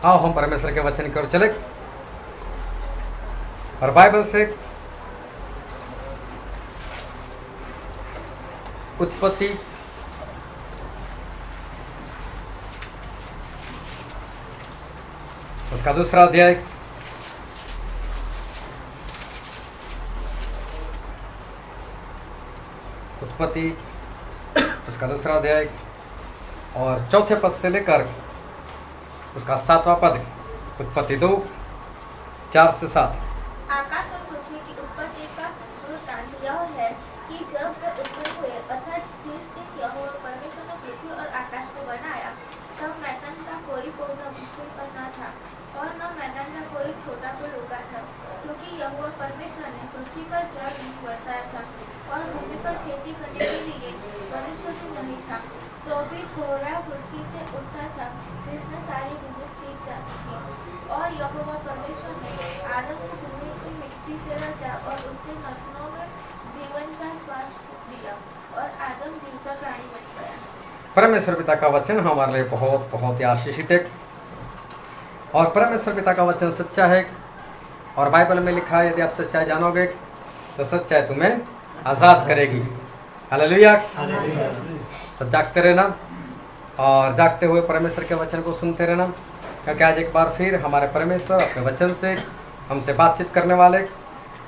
आओ हम परमेश्वर के वचन की ओर चले और बाइबल से उत्पत्ति उसका दूसरा अध्याय उत्पत्ति उसका दूसरा अध्याय और चौथे पद से लेकर उसका 7वां पद। उत्पत्ति 2:4-7। आकाश और पृथ्वी की उत्पत्ति का वृत्तांत यह है कि जब वे उत्पन्न हुए अर्थात जिस दिन यहोवा परमेश्वर ने पृथ्वी और आकाश को बनाया, तब मैदान का कोई पौधा पृथ्वी पर न था और न मैदान का कोई छोटा फूल उगा था, क्योंकि यहोवा परमेश्वर ने पृथ्वी पर जल नहीं बरसाया था और भूमि पर खेती करने के लिए मनुष्य भी नहीं था। तो भी कोहरा पृथ्वी से उठता था जिसने सारी भूमि सींच जाती थी। और यहोवा परमेश्वर ने आदम को भूमि की मिट्टी से रचा और उसके नथनों में जीवन का श्वास दिया और आदम जीवता प्राणी बन गया। परमेश्वर पिता का वचन हमारे लिए बहुत बहुत ही आशीषित है और परमेश्वर पिता का वचन सच्चा है और बाइबल में लिखा है यदि आप सच्चाई जानोगे तो सच्चाई तुम्हें आज़ाद करेगी। हालेलुया। सब जागते रहना और जागते हुए परमेश्वर के वचन को सुनते रहना, क्योंकि आज एक बार फिर हमारे परमेश्वर अपने वचन से हमसे बातचीत करने वाले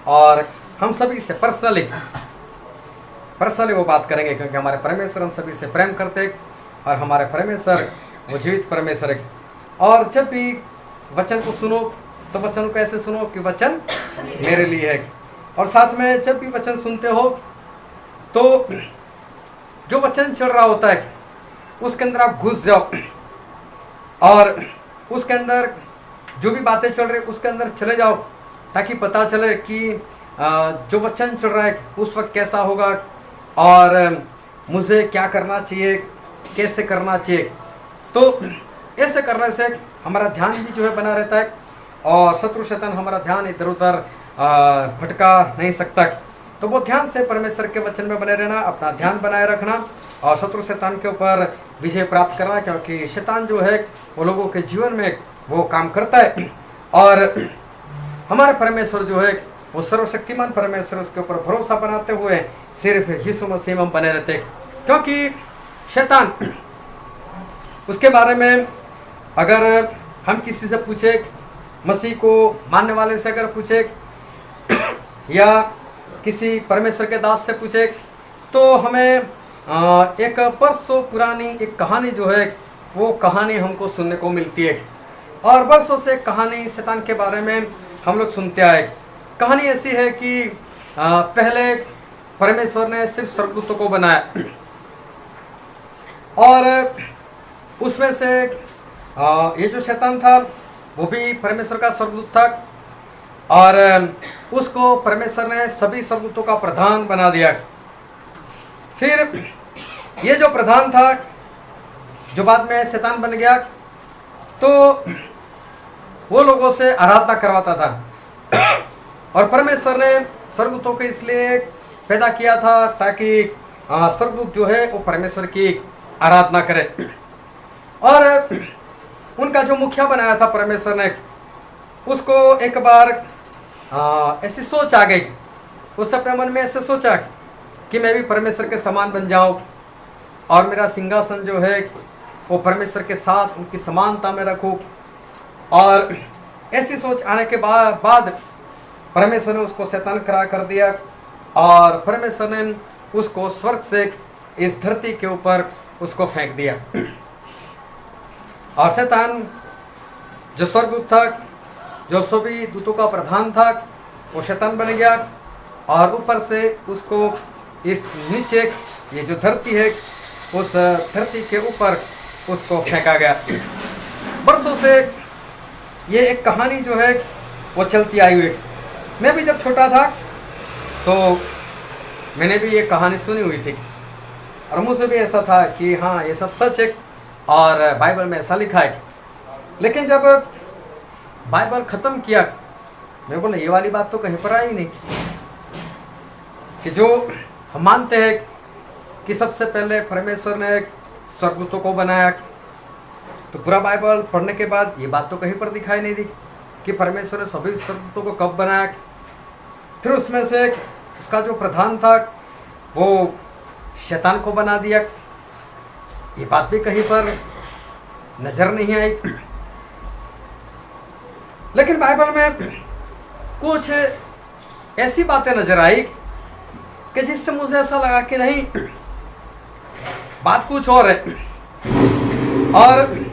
और हम सभी से पर्सनली वो बात करेंगे, क्योंकि हमारे परमेश्वर हम सभी से प्रेम करते हैं और हमारे परमेश्वर वो जीवित परमेश्वर है। और जब भी वचन को सुनो तो वचन को ऐसे सुनो कि वचन मेरे लिए है, और साथ में जब भी वचन सुनते हो तो जो वचन चल रहा होता है उसके अंदर आप घुस जाओ और उसके अंदर जो भी बातें चल रही उसके अंदर चले जाओ, ताकि पता चले कि जो वचन चल रहा है उस वक्त कैसा होगा और मुझे क्या करना चाहिए, कैसे करना चाहिए। तो ऐसे करने से हमारा ध्यान भी जो है बना रहता है और शत्रु शैतान हमारा ध्यान इधर उधर भटका नहीं सकता। तो वो ध्यान से परमेश्वर के वचन में बने रहना, अपना ध्यान बनाए रखना और शत्रु शैतान के ऊपर विजय प्राप्त करना, क्योंकि शैतान जो है वो लोगों के जीवन में वो काम करता है और हमारे परमेश्वर जो है वो सर्वशक्तिमान परमेश्वर, उसके ऊपर भरोसा बनाते हुए सिर्फ यीशु मसीह में बने रहते, क्योंकि शैतान उसके बारे में अगर हम किसी से पूछे, मसीह को मानने वाले से अगर पूछे या किसी परमेश्वर के दास से पूछे, तो हमें एक बरसों पुरानी एक कहानी जो है वो कहानी हमको सुनने को मिलती है और बरसों से कहानी शैतान के बारे में हम लोग सुनते आए। कहानी ऐसी है कि पहले परमेश्वर ने सिर्फ स्वर्गदूतों को बनाया और उसमें से ये जो शैतान था वो भी परमेश्वर का स्वर्गदूत था और उसको परमेश्वर ने सभी स्वर्गदूतों का प्रधान बना दिया। फिर ये जो प्रधान था जो बाद में शैतान बन गया, तो वो लोगों से आराधना करवाता था और परमेश्वर ने स्वर्गदूतों को इसलिए पैदा किया था ताकि स्वर्गदूत जो है वो परमेश्वर की आराधना करे। और उनका जो मुखिया बनाया था परमेश्वर ने, उसको एक बार ऐसी सोच आ गई, उस अपने मन में ऐसे सोचा कि मैं भी परमेश्वर के समान बन जाऊं और मेरा सिंहासन जो है वो परमेश्वर के साथ उनकी समानता में रखूं। और ऐसी सोच आने के बाद परमेश्वर ने उसको शैतान खड़ा कर दिया और परमेश्वर ने उसको स्वर्ग से इस धरती के ऊपर उसको फेंक दिया। और शैतान जो स्वर्गदूत था, जो सभी दूतों का प्रधान था, वो शैतान बन गया और ऊपर से उसको इस नीचे ये जो धरती है उस धरती के ऊपर उसको फेंका गया। बरसों से ये एक कहानी जो है वो चलती आई हुई। मैं भी जब छोटा था तो मैंने भी ये कहानी सुनी हुई थी और मुझे भी ऐसा था कि हाँ ये सब सच है और बाइबल में ऐसा लिखा है। लेकिन जब बाइबल ख़त्म किया मैं बोला ये वाली बात तो कहीं पर आई नहीं, कि जो हम मानते हैं कि सबसे पहले परमेश्वर ने स्वर्गदूतों को बनाया, तो पूरा बाइबल पढ़ने के बाद ये बात तो कहीं पर दिखाई नहीं दी कि परमेश्वर ने सभी स्वर्गदूतों को कब बनाया। फिर उसमें से उसका जो प्रधान था वो शैतान को बना दिया, ये बात भी कहीं पर नजर नहीं आई। लेकिन बाइबल में कुछ ऐसी बातें नजर आई कि जिससे मुझे ऐसा लगा कि नहीं, बात कुछ और है। और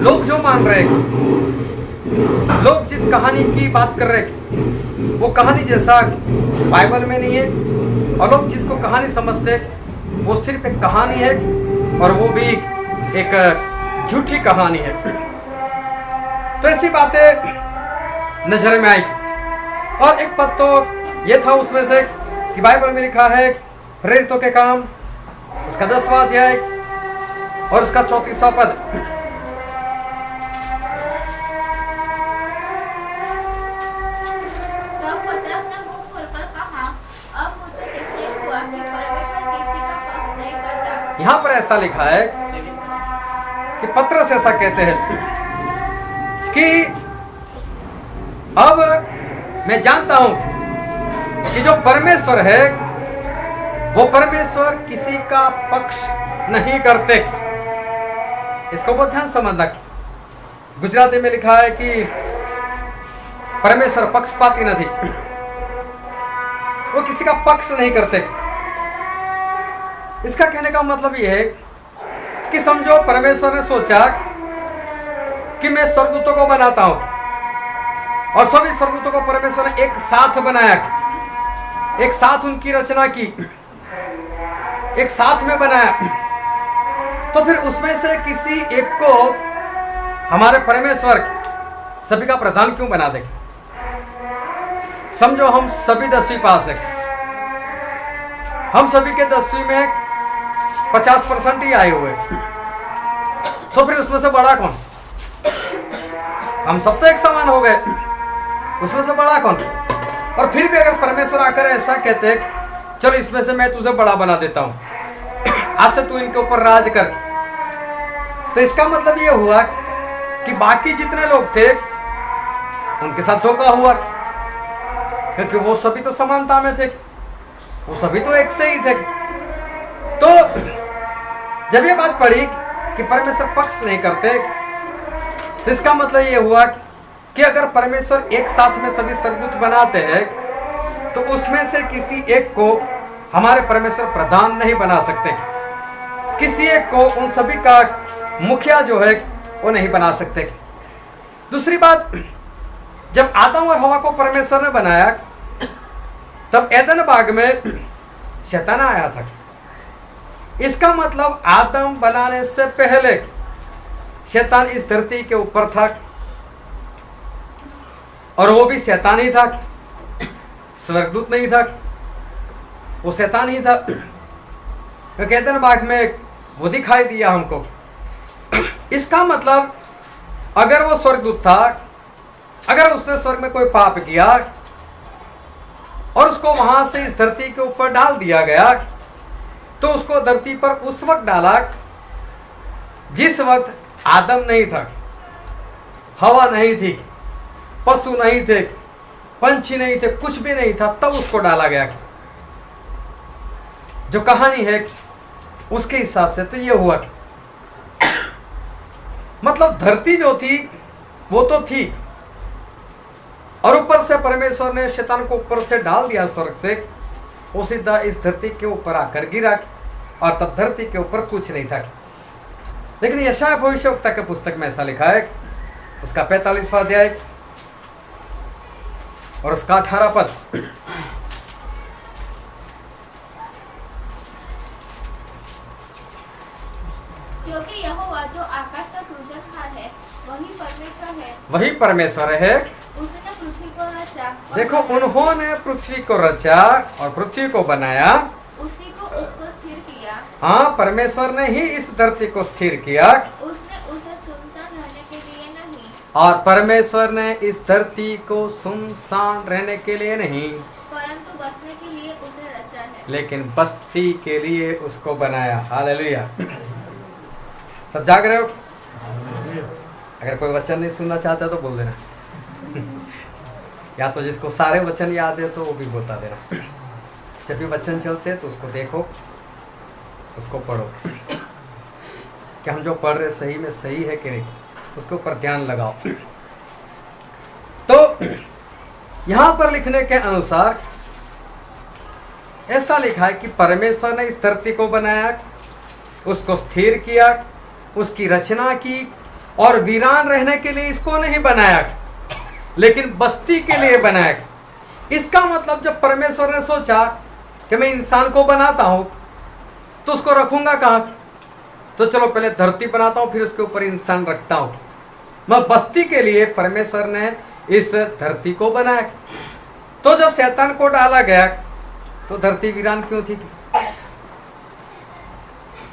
लोग जो मान रहे हैं, लोग जिस कहानी की बात कर रहे हैं वो कहानी जैसा बाइबल में नहीं है, और लोग जिसको कहानी समझते हैं वो सिर्फ एक कहानी है, और वो भी एक झूठी कहानी है। तो ऐसी बातें नजर में आई। और एक बात तो ये था उसमें से कि बाइबल में लिखा है प्रेरितों के काम उसका 10वां अध्याय और उसका 34वां पद। तब पतरस ने मुंह खोलकर कहा, अब मुझे निश्चय हुआ कि परमेश्वर किसी का पक्ष नहीं करता। यहाँ पर ऐसा लिखा है कि पतरस ऐसा कहते हैं कि अब मैं जानता हूं कि जो परमेश्वर है वो परमेश्वर किसी का पक्ष नहीं करते। इसको बहुत ध्यान समझना। गुजराती में लिखा है कि परमेश्वर पक्षपाती नहीं, वो किसी का पक्ष नहीं करते। इसका कहने का मतलब ये है कि समझो परमेश्वर ने सोचा कि मैं स्वर्गदूतों को बनाता हूं, और सभी स्वर्गदूतों को परमेश्वर ने एक साथ बनाया, एक साथ उनकी रचना की, एक साथ में बनाया। तो फिर उसमें से किसी एक को हमारे परमेश्वर सभी का प्रधान क्यों बना दे? समझो हम सभी 10वीं पास है, हम सभी के 10वीं में 50% ही आए हुए, तो फिर उसमें से बड़ा कौन? हम सब तो एक समान हो गए, उसमें से बड़ा कौन? और फिर भी अगर परमेश्वर आकर ऐसा कहते चलो इसमें से मैं तुझे बड़ा बना देता हूं, आज से तू इनके ऊपर राज कर, तो इसका मतलब ये हुआ कि बाकी जितने लोग थे उनके साथ धोखा हुआ, क्योंकि वो सभी तो समानता में थे, वो सभी तो एक से ही थे। तो जब ये बात पड़ी कि परमेश्वर पक्ष नहीं करते, तो इसका मतलब ये हुआ कि अगर परमेश्वर एक साथ में सभी स्वर्गदूत बनाते हैं तो उसमें से किसी एक को हमारे परमेश्वर प्रधान नहीं बना सकते, किसी एक को उन सभी का मुखिया जो है वो नहीं बना सकते। दूसरी बात, जब आदम और हवा को परमेश्वर ने बनाया तब एदन बाग में शैतान आया था। इसका मतलब आदम बनाने से पहले शैतान इस धरती के ऊपर था, और वो भी शैतान ही था, स्वर्गदूत नहीं था, वो शैतान ही था। क्योंकि एदन बाग में वो दिखाई दिया हमको। इसका मतलब अगर वो स्वर्गदूत था, अगर उसने स्वर्ग में कोई पाप किया और उसको वहां से इस धरती के ऊपर डाल दिया गया, तो उसको धरती पर उस वक्त डाला जिस वक्त आदम नहीं था, हवा नहीं थी, पशु नहीं थे, पंछी नहीं थे, कुछ भी नहीं था, तब उसको डाला गया। जो कहानी है उसके हिसाब से तो ये हुआ, मतलब धरती जो थी वो तो थी, और ऊपर से परमेश्वर ने शैतान को ऊपर से डाल दिया स्वर्ग से, वो सीधा इस धरती के ऊपर आकर गिरा, और तब धरती के ऊपर कुछ नहीं था। लेकिन यशायाह भविष्यवक्ता के पुस्तक में ऐसा लिखा है, उसका 45वां अध्याय और उसका 18 पद। क्योंकि यहोवा जो आकाश का सृजनहार है वही परमेश्वर है। उसने पृथ्वी को रचा। देखो, उन्होंने पृथ्वी को रचा और पृथ्वी को बनाया, उसी को उसको स्थिर किया। हाँ, परमेश्वर ने ही इस धरती को स्थिर किया। उसने उसे सुनसान रहने के लिए नहीं, और परमेश्वर ने इस धरती को सुनसान रहने के लिए नहीं, परंतु बसने के लिए उसे रचा है। लेकिन बस्ती के लिए उसको बनाया। हालेलुया। सब जाग रहे हो? अगर कोई वचन नहीं सुनना चाहता तो बोल देना या तो जिसको सारे वचन याद है तो वो भी बता देना। जब भी वचन चलते हैं तो उसको देखो, उसको पढ़ो कि हम जो पढ़ रहे सही में सही है कि नहीं, उसके ऊपर ध्यान लगाओ। तो यहां पर लिखने के अनुसार ऐसा लिखा है कि परमेश्वर ने इस धरती को बनाया, उसको स्थिर किया, उसकी रचना की, और वीरान रहने के लिए इसको नहीं बनाया, लेकिन बस्ती के लिए बनाया। इसका मतलब जब परमेश्वर ने सोचा कि मैं इंसान को बनाता हूं तो उसको रखूंगा कहां, तो चलो पहले धरती बनाता हूं फिर उसके ऊपर इंसान रखता हूं। मैं बस्ती के लिए परमेश्वर ने इस धरती को बनाया। तो जब शैतान को डाला गया तो धरती वीरान क्यों थी,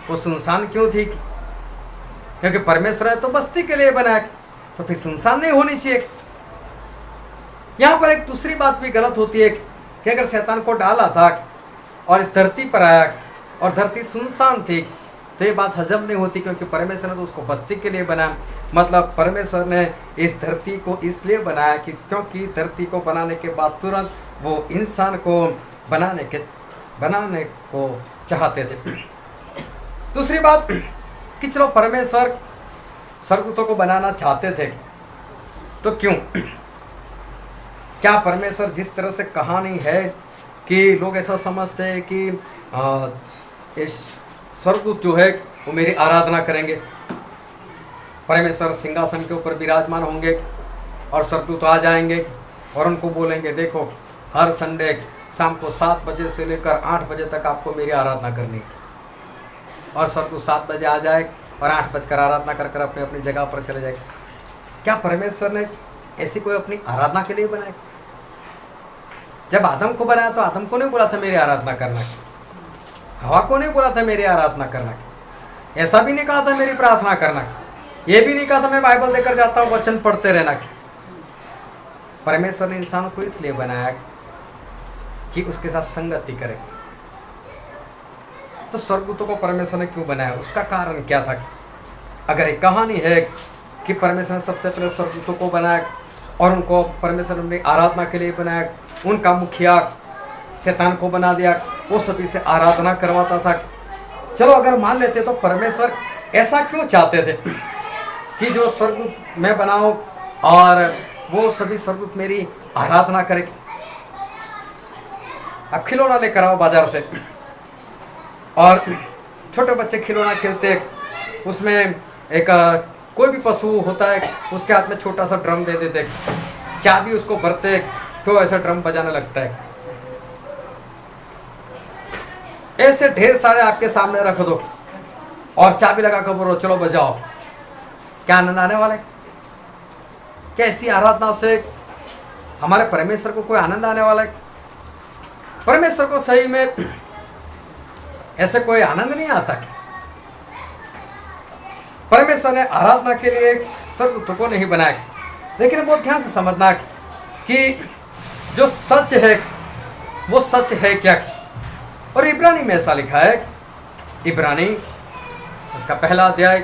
वो सुनसान क्यों थी? क्योंकि परमेश्वर ने तो बस्ती के लिए बनाया, तो फिर सुनसान नहीं होनी चाहिए। यहां पर एक दूसरी बात भी गलत होती है कि अगर शैतान को डाला था और इस धरती पर आया और धरती सुनसान थी तो ये बात हजम नहीं होती, क्योंकि परमेश्वर ने तो उसको बस्ती के लिए बनाया। मतलब परमेश्वर ने इस धरती को इसलिए बनाया कि क्योंकि धरती को बनाने के बाद तुरंत वो इंसान को बनाने को चाहते थे। दूसरी बात कि चलो परमेश्वर स्वर्गदूतों को बनाना चाहते थे तो क्यों? क्या परमेश्वर जिस तरह से कहानी है कि लोग ऐसा समझते हैं कि इस स्वर्गदूत जो है वो मेरी आराधना करेंगे, परमेश्वर सिंहासन के ऊपर विराजमान होंगे और स्वर्गदूत आ जाएंगे और उनको बोलेंगे देखो हर संडे शाम को 7 बजे से लेकर 8 बजे तक आपको मेरी आराधना करनी है, और स्वर्गदूत 7 बजे आ जाए और 8 बजकर आराधना कर कर अपनी अपनी जगह पर चले जाए। क्या परमेश्वर ने ऐसी कोई अपनी आराधना के लिए बनाया? जब आदम को बनाया तो आदम को नहीं बोला था मेरी आराधना करना, हवा को नहीं बोला था मेरी आराधना करना, ऐसा भी नहीं कहा था मेरी प्रार्थना करना, ये भी नहीं कहा था मैं बाइबल लेकर जाता हूँ वचन पढ़ते रहना। परमेश्वर ने इंसान को इसलिए बनाया कि उसके साथ संगति करे। तो स्वर्गदूतों को परमेश्वर ने क्यों बनाया, उसका कारण क्या था? अगर एक कहानी है कि परमेश्वर ने सबसे पहले स्वर्गदूतों को बनाया और उनको परमेश्वर ने आराधना के लिए बनाया, उनका मुखिया शैतान को बना दिया, वो सभी से आराधना करवाता था। चलो अगर मान लेते तो परमेश्वर ऐसा क्यों चाहते थे कि जो स्वर्गदूत मैं बनाऊं और वो सभी स्वर्गदूत मेरी आराधना करें? अब खिलौना लेकर आओ बाजार से और छोटे बच्चे खिलौना खेलते, उसमें एक कोई भी पशु होता है उसके हाथ में छोटा सा ड्रम दे देते, चाबी उसको भरते, क्यों ऐसा ड्रम बजाने लगता है। ऐसे ढेर सारे आपके सामने रख दो और चाबी लगा कर बोलो चलो बजाओ, क्या आनंद आने वाला है? कैसी आराधना से हमारे परमेश्वर को कोई आनंद आने वाला है? परमेश्वर को सही में ऐसे कोई आनंद नहीं आता। परमेश्वर ने आराधना के लिए स्वर्गदूतों को नहीं बनाया, लेकिन बहुत ध्यान से समझना कि जो सच है वो सच है क्या। और इब्रानी में ऐसा लिखा है, इब्रानी उसका पहला अध्याय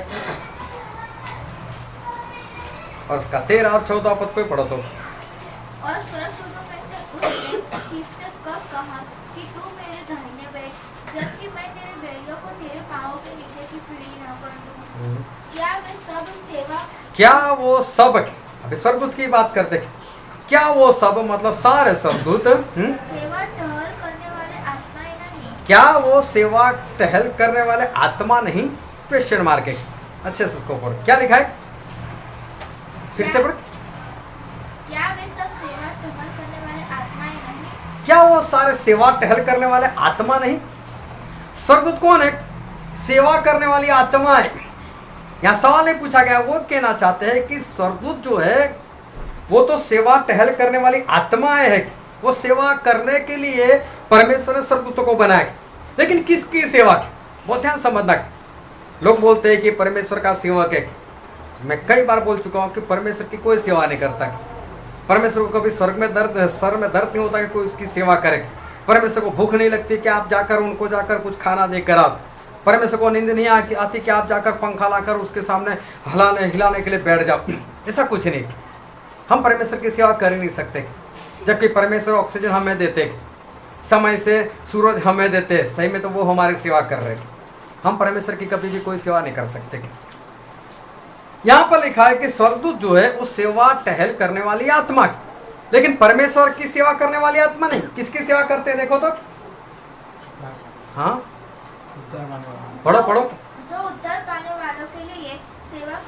और उसका 13 और 14 पद को पढ़ो तो। और स्वर्गदूतों में से उसने किससे कब कहा कि तू मेरे दाहिने बैठ, जबकि मैं तेरे बैरियों को तेरे पांवों के नीचे की पीढ़ी न कर दूं? क्या वो सब अभी स्वर्गदूत की बात करते, क्या वो सब मतलब सारे स्वर्गदूत सेवा टहल करने वाले आत्माएं नहीं? क्या वो सेवा टहल करने वाले आत्मा नहीं? क्वेश्चन मार्क है, अच्छे से उसको पढ़ो। क्या लिखा है फिर से पढ़। क्या वे सब सेवा टहल करने वाले आत्माएं नहीं? क्या वो सारे सेवा टहल करने वाले आत्मा नहीं? स्वर्गदूत कौन है? सेवा करने वाली आत्मा है। यहाँ सवाल नहीं पूछा गया, वो कहना चाहते हैं कि स्वर्गदूत जो है वो तो सेवा टहल करने वाली आत्माएं है, वो सेवा करने के लिए परमेश्वर ने स्वर्गदूतों को बनाया, लेकिन किसकी सेवा? बहुत ध्यान समझना। लोग बोलते हैं कि परमेश्वर का सेवक है। मैं कई बार बोल चुका हूं कि परमेश्वर की कोई सेवा नहीं करता। परमेश्वर को कभी स्वर्ग में दर्द, सर में दर्द नहीं होता कि कोई उसकी सेवा करे। परमेश्वर को भूख नहीं लगती कि आप जाकर उनको जाकर कुछ खाना देकर आओ। परमेश्वर को नींद नहीं आती कि आप जाकर पंखा लाकर उसके सामने हिलाने के लिए बैठ जाओ, ऐसा कुछ नहीं। हम परमेश्वर की सेवा कर ही नहीं सकते, जबकि परमेश्वर ऑक्सीजन हमें देते, समय से सूरज हमें देते, सही में तो वो हमारी सेवा कर रहे। हम परमेश्वर की कभी भी कोई सेवा नहीं कर सकते। यहाँ पर लिखा है कि स्वर्गदूत जो है वो सेवा टहल करने वाली आत्मा, लेकिन परमेश्वर की सेवा करने वाली आत्मा नहीं। किसकी सेवा करते हैं देखो तो, हाँ पढ़ो पढ़ो। जो उद्धार पाने वालों के लिए सेवा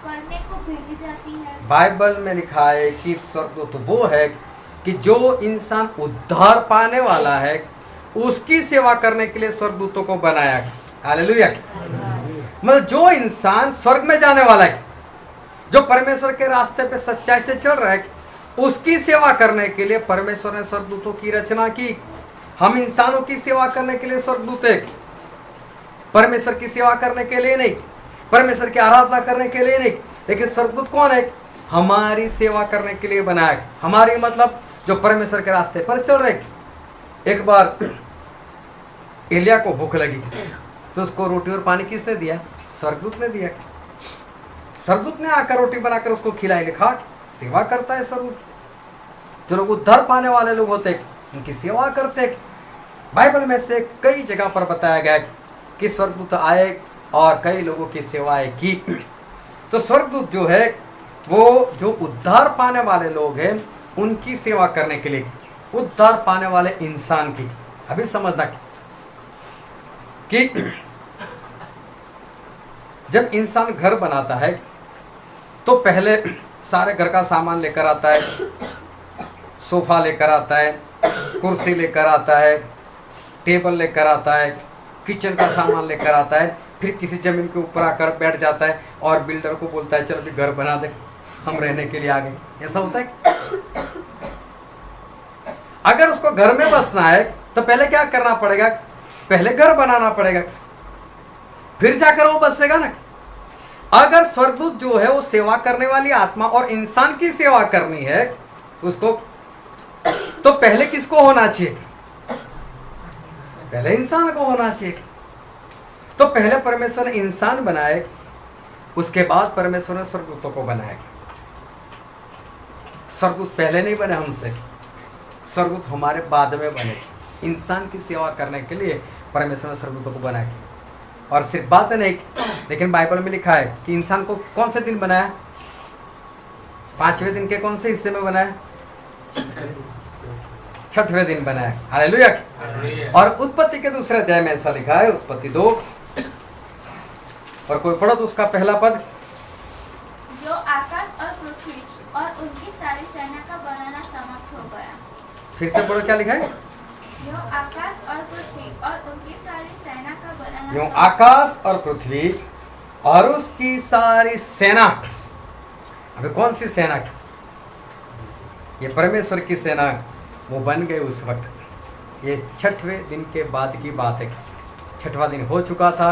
करने को भेजी जाती है। बाइबल में लिखा है कि स्वर्गदूत वो है कि जो इंसान उद्धार पाने वाला है उसकी सेवा करने के लिए स्वर्गदूतों को बनाया है। हालेलुया। मतलब जो इंसान स्वर्ग में जाने वाला है, जो परमेश्वर के रास्ते पे सच्चाई से चल रहा है, उसकी सेवा करने के लिए परमेश्वर ने स्वर्गदूतों की रचना की। हम इंसानों की सेवा करने के लिए स्वर्गदूत है, परमेश्वर की सेवा करने के लिए नहीं, परमेश्वर की आराधना करने के लिए नहीं। लेकिन स्वर्गदूत कौन है? हमारी सेवा करने के लिए बनाया है। हमारी मतलब जो परमेश्वर के रास्ते पर चल रहे। एक बार एलिया को भूख लगी तो उसको रोटी और पानी किसने दिया? स्वर्गदूत ने दिया। स्वर्गदूत ने आकर रोटी बनाकर उसको खिलाई, लिखा सेवा करता है स्वर्गदूत। जो लोग उद्धार पाने वाले लोग होते उनकी सेवा करते। बाइबल में से कई जगह पर बताया गया कि स्वर्गदूत आए और कई लोगों की सेवाएं की। तो स्वर्गदूत जो है वो जो उद्धार पाने वाले लोग हैं उनकी सेवा करने के लिए, उद्धार पाने वाले इंसान की। अभी समझना कि जब इंसान घर बनाता है तो पहले सारे घर का सामान लेकर आता है, सोफा लेकर आता है, कुर्सी लेकर आता है, टेबल लेकर आता है, किचन का सामान लेकर आता है, फिर किसी जमीन के ऊपर आकर बैठ जाता है और बिल्डर को बोलता है चलो भी घर बना दे, हम रहने के लिए आ गए। ऐसा होता है। अगर उसको घर में बसना है तो पहले क्या करना पड़ेगा? पहले घर बनाना पड़ेगा, फिर जाकर वो बसेगा ना। अगर स्वर्गदूत जो है वो सेवा करने वाली आत्मा और इंसान की सेवा करनी है उसको, तो पहले किसको होना चाहिए? पहले इंसान को होना चाहिए। तो पहले परमेश्वर ने इंसान बनाए, उसके बाद परमेश्वर ने स्वर्गदूतों को बनाया। स्वर्गदूत पहले नहीं बने हमसे, स्वर्गदूत हमारे बाद में बने। इंसान की सेवा करने के लिए परमेश्वर ने स्वर्गदूतों को बनाया। और सिर्फ बात नहीं, लेकिन बाइबल में लिखा है कि इंसान को कौन से दिन बनाया? 5वें दिन के कौन से हिस्से में बनाया? 6वें दिन बनाया। हालेलुया। और उत्पत्ति के दूसरे अध्याय में ऐसा लिखा है, उत्पत्ति 2 और कोई पढ़ो तो उसका पहला पद। जो आकाश और पृथ्वी और उनकी सारी सेना का बनाना समाप्त हो गया। फिर से पढ़ो, क्या लिखा है? जो आकाश और पृथ्वी और उनकी सारी सेना का बनाना। जो आकाश और पृथ्वी और उसकी सारी सेना। अबे कौन सी सेना? ये परमेश्वर की सेना वो बन गई उस वक्त। ये 6वें दिन के बाद की बात है। 6वां दिन हो चुका था,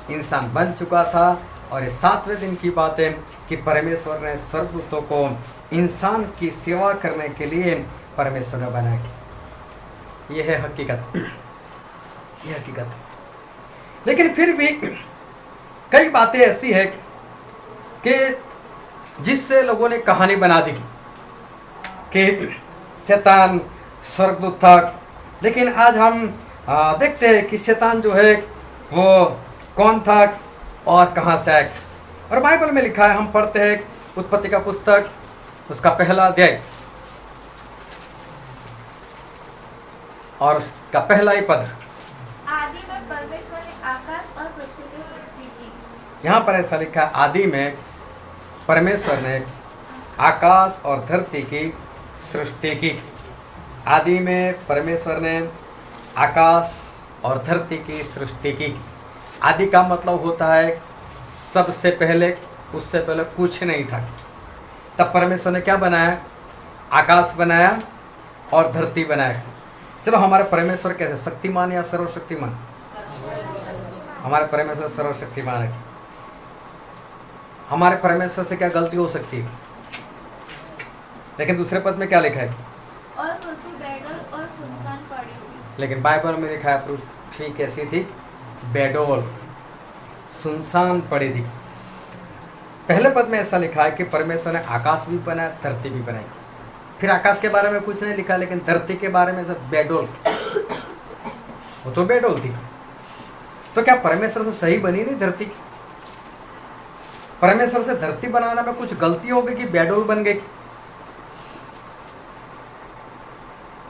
इंसान बन चुका था, और ये 7वें दिन की बात है कि परमेश्वर ने स्वर्गदूतों को इंसान की सेवा करने के लिए परमेश्वर ने बनाया। ये है हकीकत, ये हकीकत। लेकिन फिर भी कई बातें ऐसी है कि जिससे लोगों ने कहानी बना दी कि शैतान स्वर्गदूत था। लेकिन आज हम देखते हैं कि शैतान जो है वो कौन था और कहाँ से आया। और बाइबल में लिखा है, हम पढ़ते हैं उत्पत्ति का पुस्तक, उसका पहला अध्याय और उसका पहला ही पद। आदि में परमेश्वर ने आकाश और पृथ्वी की सृष्टि की। यहाँ पर ऐसा लिखा है, आदि में परमेश्वर ने आकाश और धरती की सृष्टि की। आदि में परमेश्वर ने आकाश और धरती की सृष्टि की। आदि का मतलब होता है सबसे पहले, उससे पहले कुछ नहीं था। तब परमेश्वर ने क्या बनाया? आकाश बनाया और धरती बनाया। चलो, हमारे परमेश्वर कैसे, शक्तिमान या सर्वशक्तिमान? हमारे परमेश्वर सर्वशक्तिमान है। हमारे परमेश्वर से क्या गलती हो सकती है? लेकिन दूसरे पद में क्या लिखा है? और पृथ्वी बैगल और सुनसान पड़ी थी। लेकिन बाइबल में लिखा है पृथ्वी कैसी थी? बेडोल, सुनसान पड़ी थी। पहले पद में ऐसा लिखा है कि परमेश्वर ने आकाश भी बनाया, धरती भी बनाई। फिर आकाश के बारे में कुछ नहीं लिखा, लेकिन धरती के बारे में सब बेडोल, वो तो बेडोल थी। तो क्या परमेश्वर से सही बनी नहीं धरती? परमेश्वर से धरती बनाने में कुछ गलती हो गई कि बेडोल बन गई?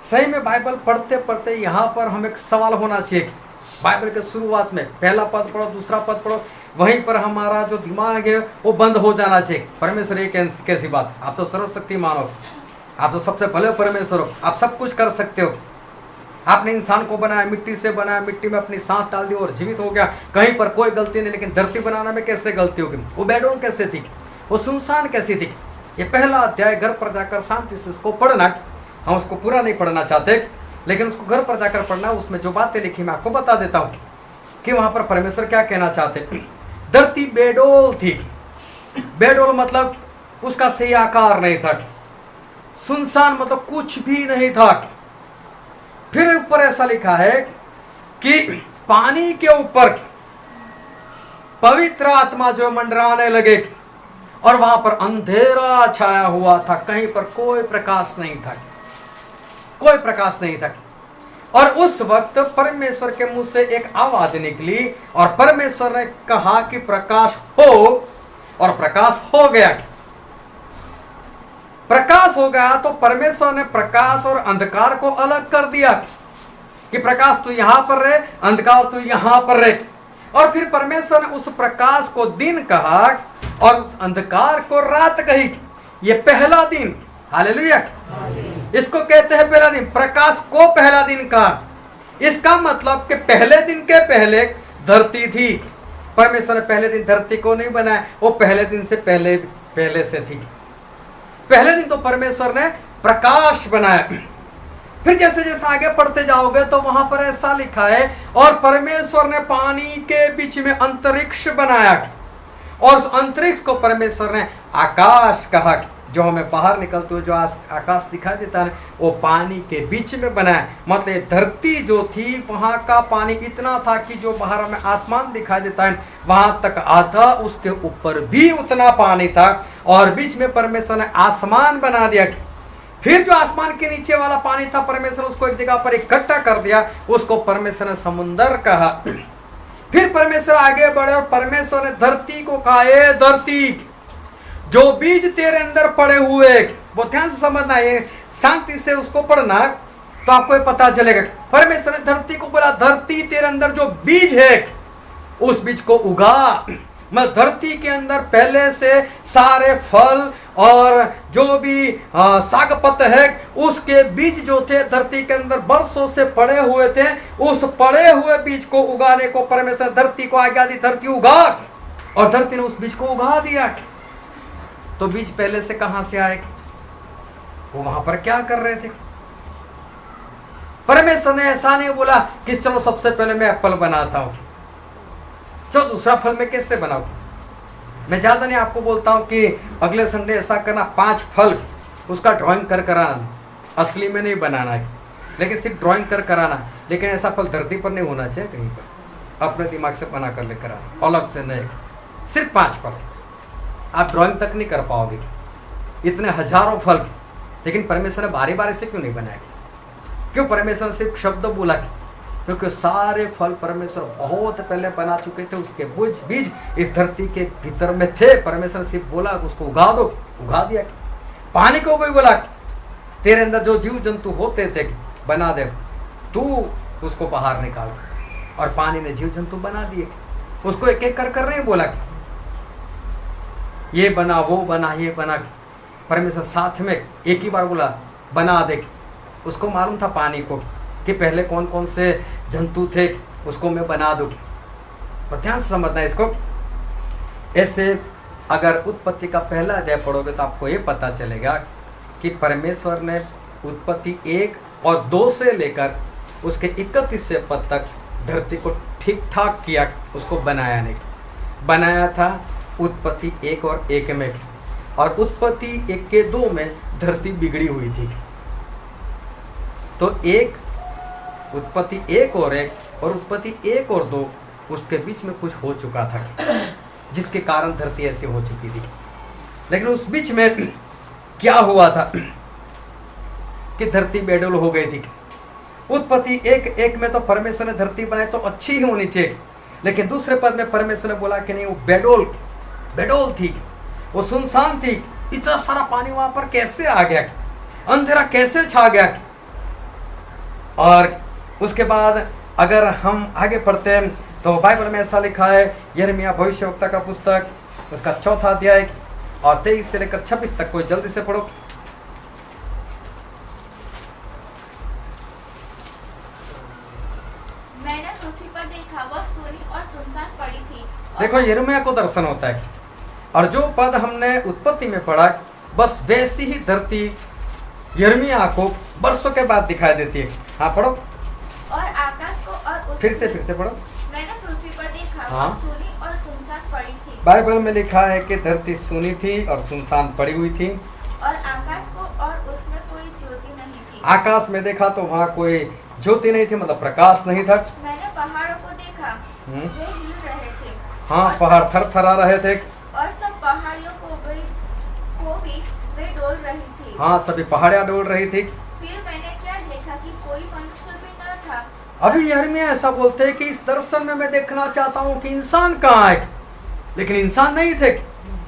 सही में बाइबल पढ़ते पढ़ते यहाँ पर हमें एक सवाल होना चाहिए। बाइबल के शुरुआत में पहला पद पढ़ो, दूसरा पद पढ़ो, वहीं पर हमारा जो दिमाग है वो बंद हो जाना चाहिए। परमेश्वर ये कैसी बात? आप तो सर्वशक्तिमान हो, आप तो सबसे भले परमेश्वर हो, आप सब कुछ कर सकते हो। आपने इंसान को बनाया, मिट्टी से बनाया, मिट्टी में अपनी सांस डाल दी और जीवित हो गया, कहीं पर कोई गलती नहीं। लेकिन धरती बनाने में कैसे गलती होगी? वो बेडरूम कैसे थी? वो सुनसान कैसी थी? ये पहला अध्याय घर पर जाकर शांति से उसको पढ़ना। हम उसको पूरा नहीं पढ़ना चाहते, लेकिन उसको घर पर जाकर पढ़ना। उसमें जो बातें लिखी मैं आपको बता देता हूँ कि वहां पर परमेश्वर क्या कहना चाहते। धरती बेडोल थी। बेडोल मतलब उसका सही आकार नहीं था। सुनसान मतलब कुछ भी नहीं था। फिर ऊपर ऐसा लिखा है कि पानी के ऊपर पवित्र आत्मा जो मंडराने लगे और वहां पर अंधेरा छाया हुआ था, कहीं पर कोई प्रकाश नहीं था, कोई प्रकाश नहीं था। और उस वक्त परमेश्वर के मुंह से एक आवाज निकली और परमेश्वर ने कहा कि प्रकाश हो, और प्रकाश हो गया। प्रकाश हो गया तो परमेश्वर ने प्रकाश और अंधकार को अलग कर दिया कि प्रकाश तू यहां पर रहे, अंधकार तू यहां पर रहे। और फिर परमेश्वर ने उस प्रकाश को दिन कहा और उस अंधकार को रात कही। ये पहला दिन, हालेलुया, इसको कहते हैं पहला दिन। प्रकाश को पहला दिन कहा। इसका मतलब कि पहले दिन के पहले धरती थी। परमेश्वर ने पहले दिन धरती को नहीं बनाया, वो पहले दिन से पहले से थी। पहले दिन तो परमेश्वर ने प्रकाश बनाया। फिर जैसे जैसे आगे पढ़ते जाओगे तो वहां पर ऐसा लिखा है, और परमेश्वर ने पानी के बीच में अंतरिक्ष बनाया, और उस अंतरिक्ष को परमेश्वर ने आकाश कहा। जो हमें बाहर निकलते हुए जो आकाश दिखाई देता है वो पानी के बीच में बनाया। मतलब धरती जो थी वहां का पानी इतना था कि जो बाहर हमें आसमान दिखाई देता है वहां तक आधा, उसके ऊपर भी उतना पानी था, और बीच में परमेश्वर ने आसमान बना दिया। फिर जो आसमान के नीचे वाला पानी था परमेश्वर उसको एक जगह पर इकट्ठा कर दिया, उसको परमेश्वर ने समुंदर कहा। फिर परमेश्वर आगे बढ़े और परमेश्वर ने धरती को कहा, ए धरती, जो बीज तेरे अंदर पड़े हुए, वो ध्यान से समझना, है शांति से उसको पढ़ना तो आपको ये पता चलेगा। परमेश्वर ने धरती को बोला, धरती तेरे अंदर जो बीज है उस बीज को उगा। मैं धरती के अंदर पहले से सारे फल और जो भी साग पत्ते है उसके बीज जो थे धरती के अंदर वर्षों से पड़े हुए थे, उस पड़े हुए बीज को उगाने को परमेश्वर धरती को आज्ञा दी, धरती उगा, और धरती ने उस बीज को उगा दिया। तो बीज पहले से कहां से आए? वो वहां पर क्या कर रहे थे? परमेश्वर ने ऐसा नहीं बोला कि चलो सबसे पहले मैं एप्पल बनाता हूं, चलो दूसरा फल मैं कैसे बनाऊं। मैं ज्यादा नहीं आपको बोलता हूं कि अगले संडे ऐसा करना, 5 फल उसका ड्राइंग कर आना, असली में नहीं बनाना है, लेकिन सिर्फ ड्राइंग कर आना। लेकिन ऐसा फल धरती पर नहीं होना चाहिए, कहीं पर अपने दिमाग से बना कर लेकर आना, अलग से नहीं। सिर्फ 5 फल, आप ड्राइंग तक नहीं कर पाओगे, इतने हजारों फल। लेकिन परमेश्वर ने बारी बारी से क्यों नहीं बनाया? क्यों परमेश्वर ने सिर्फ शब्द बोला? क्योंकि सारे फल परमेश्वर बहुत पहले बना चुके थे, उसके बीज इस धरती के भीतर में थे। परमेश्वर ने सिर्फ बोला उसको उगा दो, उगा दिया। पानी को भी बोला तेरे अंदर जो जीव जंतु होते थे बना दे, तू उसको बाहर निकाल, और पानी ने जीव जंतु बना दिए। उसको एक एक कर नहीं बोला ये बना वो बना ये बना, परमेश्वर साथ में एक ही बार बोला बना दे। उसको मालूम था पानी को कि पहले कौन कौन से जंतु थे, उसको मैं बना दूं। तो ध्यान से समझना इसको। ऐसे अगर उत्पत्ति का पहला अध्याय पढ़ोगे तो आपको ये पता चलेगा कि परमेश्वर ने उत्पत्ति 1 और 2 से लेकर उसके 31वें पद तक धरती को ठीक ठाक किया, उसको बनाया नहीं। बनाया था उत्पत्ति 1 और 1 में, और उत्पत्ति 1 के 2 में धरती बिगड़ी हुई थी। तो उत्पत्ति 1 और 1 और उत्पत्ति 1 और 2 उसके बीच में कुछ हो चुका था जिसके कारण धरती ऐसी हो चुकी थी। लेकिन उस बीच में क्या हुआ था कि धरती बेडोल हो गई थी। उत्पत्ति 1:1 में तो परमेश्वर ने धरती बनाई तो अच्छी ही होनी चाहिए, लेकिन दूसरे पद में परमेश्वर ने बोला कि नहीं, वो बेडोल थी, वो सुनसान थी। इतना सारा पानी वहां पर कैसे आ गया, अंधेरा कैसे छा गया। और उसके बाद अगर हम आगे पढ़ते हैं तो बाइबल में ऐसा लिखा है, यिर्मयाह भविष्यवक्ता का पुस्तक उसका 4 अध्याय और 23 से लेकर 26 तक। कोई जल्दी से पढ़ो। मैंने पृथ्वी पर देखा, वह सूनी और सुनसान पड़ी थी। देखो, यिर्मयाह को दर्शन होता है और जो पद हमने उत्पत्ति में पढ़ा बस वैसी ही धरती यिर्मयाह को वर्षों के बाद दिखाई देती है। हाँ पढ़ो। और आकाश को और फिर से पढ़ो। मैंने पृथ्वी पर देखा, हाँ। वह सूनी और सुनसान पड़ी थी। बाइबल में लिखा है कि धरती सूनी थी और सुनसान पड़ी हुई थी। और आकाश को और उसमें कोई ज्योति नहीं थी। आकाश में देखा तो वहाँ कोई ज्योति नहीं थी, मतलब प्रकाश नहीं था। मैंने पहाड़ों को देखा, वे हिल रहे थे। हाँ, और पहाड़ थरथरा रहे थे। और सब पहाड़ियों को भी वे डोल रही थी। हाँ, सभी पहाड़ियाँ डोल रही थी। फिर मैंने क्या देखा कि कोई मनुष्य भी न था। अभी यिर्मयाह ऐसा बोलते हैं कि इस दर्शन में मैं देखना चाहता हूँ कि इंसान कहाँ है, लेकिन इंसान नहीं थे।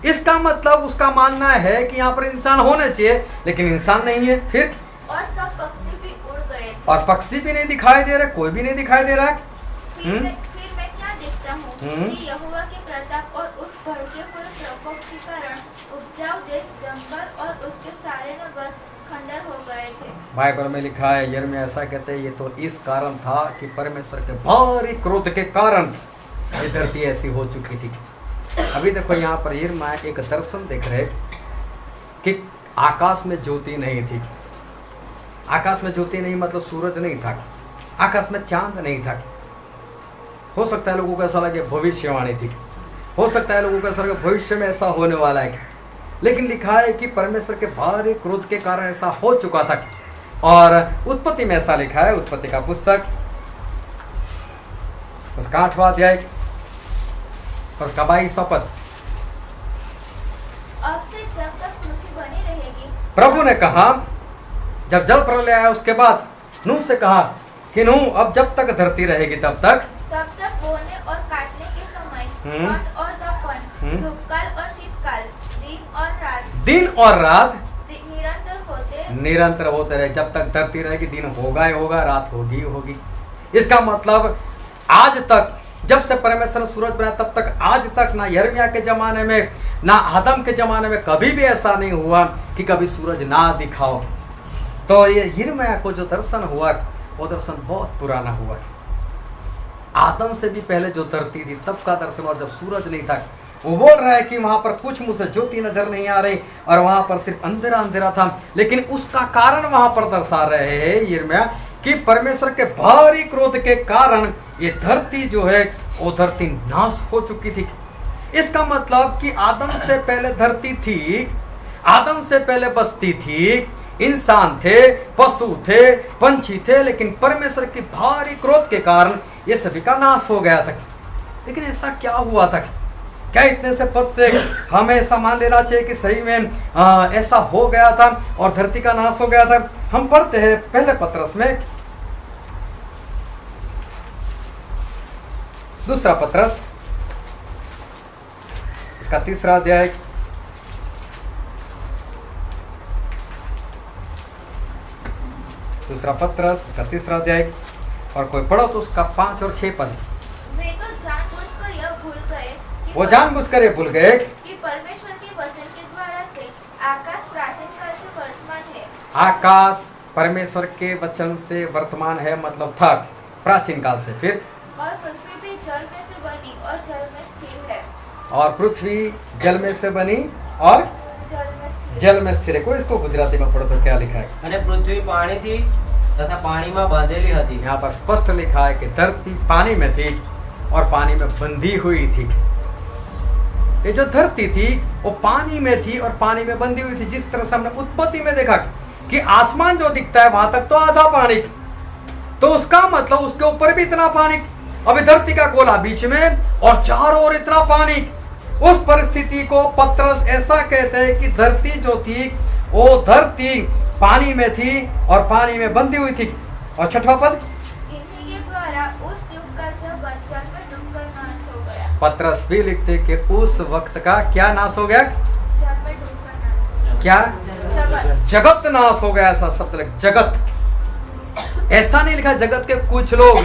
इसका मतलब उसका मानना है कि यहाँ पर इंसान होने चाहिए, लेकिन इंसान नहीं है। फिर और सब पक्षी भी उड़ गए थे। और पक्षी भी नहीं दिखाई दे रहे, कोई भी नहीं दिखाई दे रहा है। फिर मैं क्या देखता हूँ कि यहोवा के प्रताप और उस भड़के हुए प्रकोप के कारण उपजाऊ देश जंगल और उसके सारे नगर खंडर हो गए थे। बाइबल में लिखा है, यिर्मयाह ऐसा कहते हैं, ये तो इस कारण था कि परमेश्वर के भारी क्रोध के कारण ये धरती ऐसी हो चुकी थी। अभी देखो यहाँ पर यिर्मयाह एक दर्शन देख रहे कि आकाश में ज्योति नहीं थी। आकाश में ज्योति नहीं मतलब सूरज नहीं था, आकाश में चांद नहीं था। हो सकता है लोगों को ऐसा लगे भविष्यवाणी थी, हो सकता है लोगों को ऐसा लगे भविष्य में ऐसा होने वाला है, लेकिन लिखा है कि परमेश्वर के भारी क्रोध के कारण ऐसा हो चुका था। और उत्पत्ति में ऐसा लिखा है, उत्पत्ति का पुस्तक उसका 8वां अध्याय उसका 22वां पद। अब से जब तक पृथ्वी बनी रहेगी, प्रभु ने कहा, जब जल प्रलय आया उसके बाद नूह से कहा कि नूह, अब जब तक धरती रहेगी तब तक बोने और काटने के समय, पट और दपन, धूपकाल और शीतकाल, दिन और रात निरंतर होते रहे। जब तक धरती रहेगी दिन होगा ही होगा, रात होगी ही होगी। इसका मतलब आज तक जब से परमेश्वर ने सूरज बनाया तब तक आज तक ना यिर्मयाह के ज़माने में ना आदम के ज़माने में कभी भी ऐसा नहीं हुआ कि कभी सूरज ना दिखाओ। तो ये यिर्मयाह को जो दर्शन हुआ वो दर्शन बहुत पुराना हुआ। आदम से भी पहले जो धरती थी तब का दर्शन हुआ, जब सूरज नहीं था। वो बोल रहा है कि वहां पर कुछ मुझसे ज्योति नजर नहीं आ रही और वहां पर सिर्फ अंधेरा अंधेरा था, लेकिन उसका कारण वहां पर दर्शा रहे हैं यिर्मयाह कि परमेश्वर के भारी क्रोध के कारण ये धरती जो है वो धरती नाश हो चुकी थी। इसका मतलब कि आदम से पहले धरती थी, आदम से पहले बस्ती थी, इंसान थे, पशु थे, पंछी थे, लेकिन परमेश्वर की भारी क्रोध के कारण ये सभी का नाश हो गया था। लेकिन ऐसा क्या हुआ था? क्या इतने से पद से हमें ऐसा मान लेना चाहिए कि सही में ऐसा हो गया था और धरती का नाश हो गया था? हम पढ़ते हैं पहले पत्रस में, दूसरा पत्रस इसका 3रा अध्याय दूसरा पत्रस उसका 3रा अध्याय और कोई पढ़ो तो उसका 5 और 6 पद। वे तो जानबूझकर यह भूल गए कि वो जानबूझकर ये भूल गए कि परमेश्वर के वचन के द्वारा से आकाश प्राचीन काल से वर्तमान है। आकाश परमेश्वर के वचन से वर्तमान है, मतलब था प्राचीन काल से। फिर और पृथ्वी भी जल में से बनी और जल में स्थिर है। और पृथ्वी जल में से बनी और जल में स्थिर है। कोई इसको गुजराती में पढ़ो तो क्या लिखा है? અને પૃથ્વી પાણી थी तथा पाણીમાં બાંધેલી હતી। यहाँ पर स्पष्ट लिखा है कि धरती पानी में थी और पानी में बंधी हुई थी। ये जो धरती थी वो पानी में थी और पानी में बंधी हुई थी। जिस तरह से हमने उत्पत्ति में देखा कि आसमान जो दिखता है वहां तक तो आधा पानी, तो उसका मतलब उसके ऊपर भी इतना पानी। अभी धरती का गोला बीच में और चारों ओर इतना पानी। उस परिस्थिति को पतरस ऐसा कहते हैं कि धरती जो थी वो धरती पानी में थी और पानी में बंधी हुई थी। और छठवां पद, इन्हीं के द्वारा उस युग का जगत जल में डूबकर नाश हो गया। पतरस भी लिखते कि उस वक्त का क्या नाश हो गया? जल में डूबकर नाश हो गया। क्या? जगत। जगत नाश हो गया, ऐसा शब्द लिख, जगत। ऐसा नहीं लिखा जगत के कुछ लोग,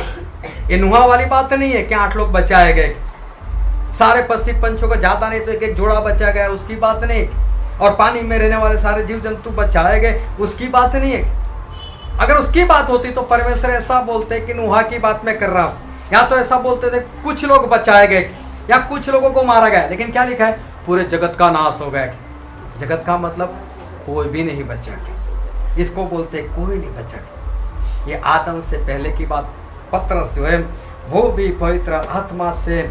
ये नुहा वाली बात नहीं है कि 8 लोग बचाए गए, सारे पक्षी पंछों को जाता नहीं तो एक जोड़ा बचा गया, उसकी बात नहीं। और पानी में रहने वाले सारे जीव जंतु बचाए गए, उसकी बात नहीं है। अगर उसकी बात होती तो परमेश्वर ऐसा बोलते कि नुहा की बात मैं कर रहा हूं, या तो ऐसा बोलते थे कुछ लोग बचाए गए या कुछ लोगों को मारा गया। लेकिन क्या लिखा है? पूरे जगत का नाश हो गया। जगत का मतलब कोई भी नहीं बचा, इसको बोलते कोई नहीं बचा। ये आदम से पहले की बात। पतरस जो है वो भी पवित्र आत्मा से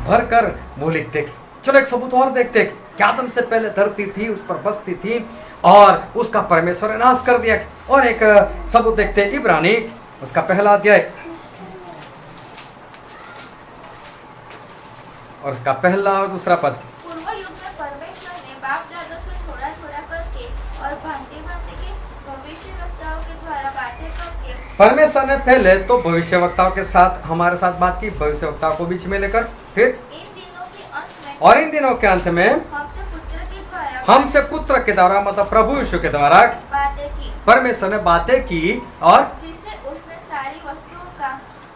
भरकर वो लिखते। चलो एक सबूत और देखते कि आदम से पहले धरती थी, उस पर बस्ती थी और उसका परमेश्वर ने नाश कर दिया। और एक सबूत देखते इब्रानी उसका पहला अध्याय और उसका पहला और दूसरा पद। पूर्व युग में परमेश्वर ने बाप दादों से थोड़ा थोड़ा करके और भांति भांति के भविष्यवक्ताओं के द्वारा बातें करके परमेश्वर ने पहले तो भविष्यवक्ताओं के साथ हमारे साथ बात की, भविष्यवक्ताओं को बीच में लेकर, फिर इन दिनों के अंत में और इन दिनों के अंत में हमसे पुत्र के द्वारा मतलब प्रभु यीशु के द्वारा बातें की, परमेश्वर ने बातें की और जिसे उसने सारी वस्तुओं का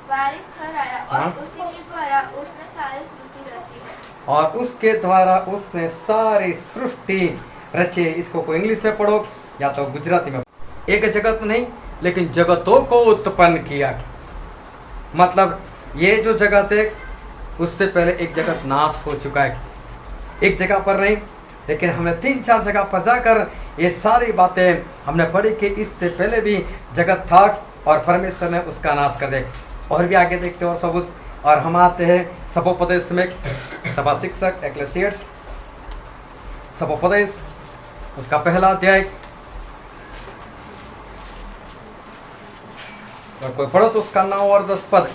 वारिस ठहराया और हाँ। उसी के द्वारा उसने सारी सृष्टि रची है। और उसके द्वारा उसने सारी सृष्टि रचे। इसको कोई इंग्लिश में पढ़ो या तो गुजराती में। एक जगत नहीं लेकिन जगतों को उत्पन्न किया। मतलब ये जो जगत है उससे पहले एक जगत नाश हो चुका है, एक जगह पर नहीं, लेकिन हमने 3-4 जगह पर जाकर ये सारी बातें हमने पढ़ी कि इससे पहले भी जगत था और परमेश्वर ने उसका नाश कर दिया। और भी आगे देखते हैं और सबूत। और हम आते हैं सभोपदेश में, सभा शिक्षक एक्लेसियर्स सभोपदेश उसका पहला अध्याय। और कोई पढ़ो तो उसका 9 और 10 पद।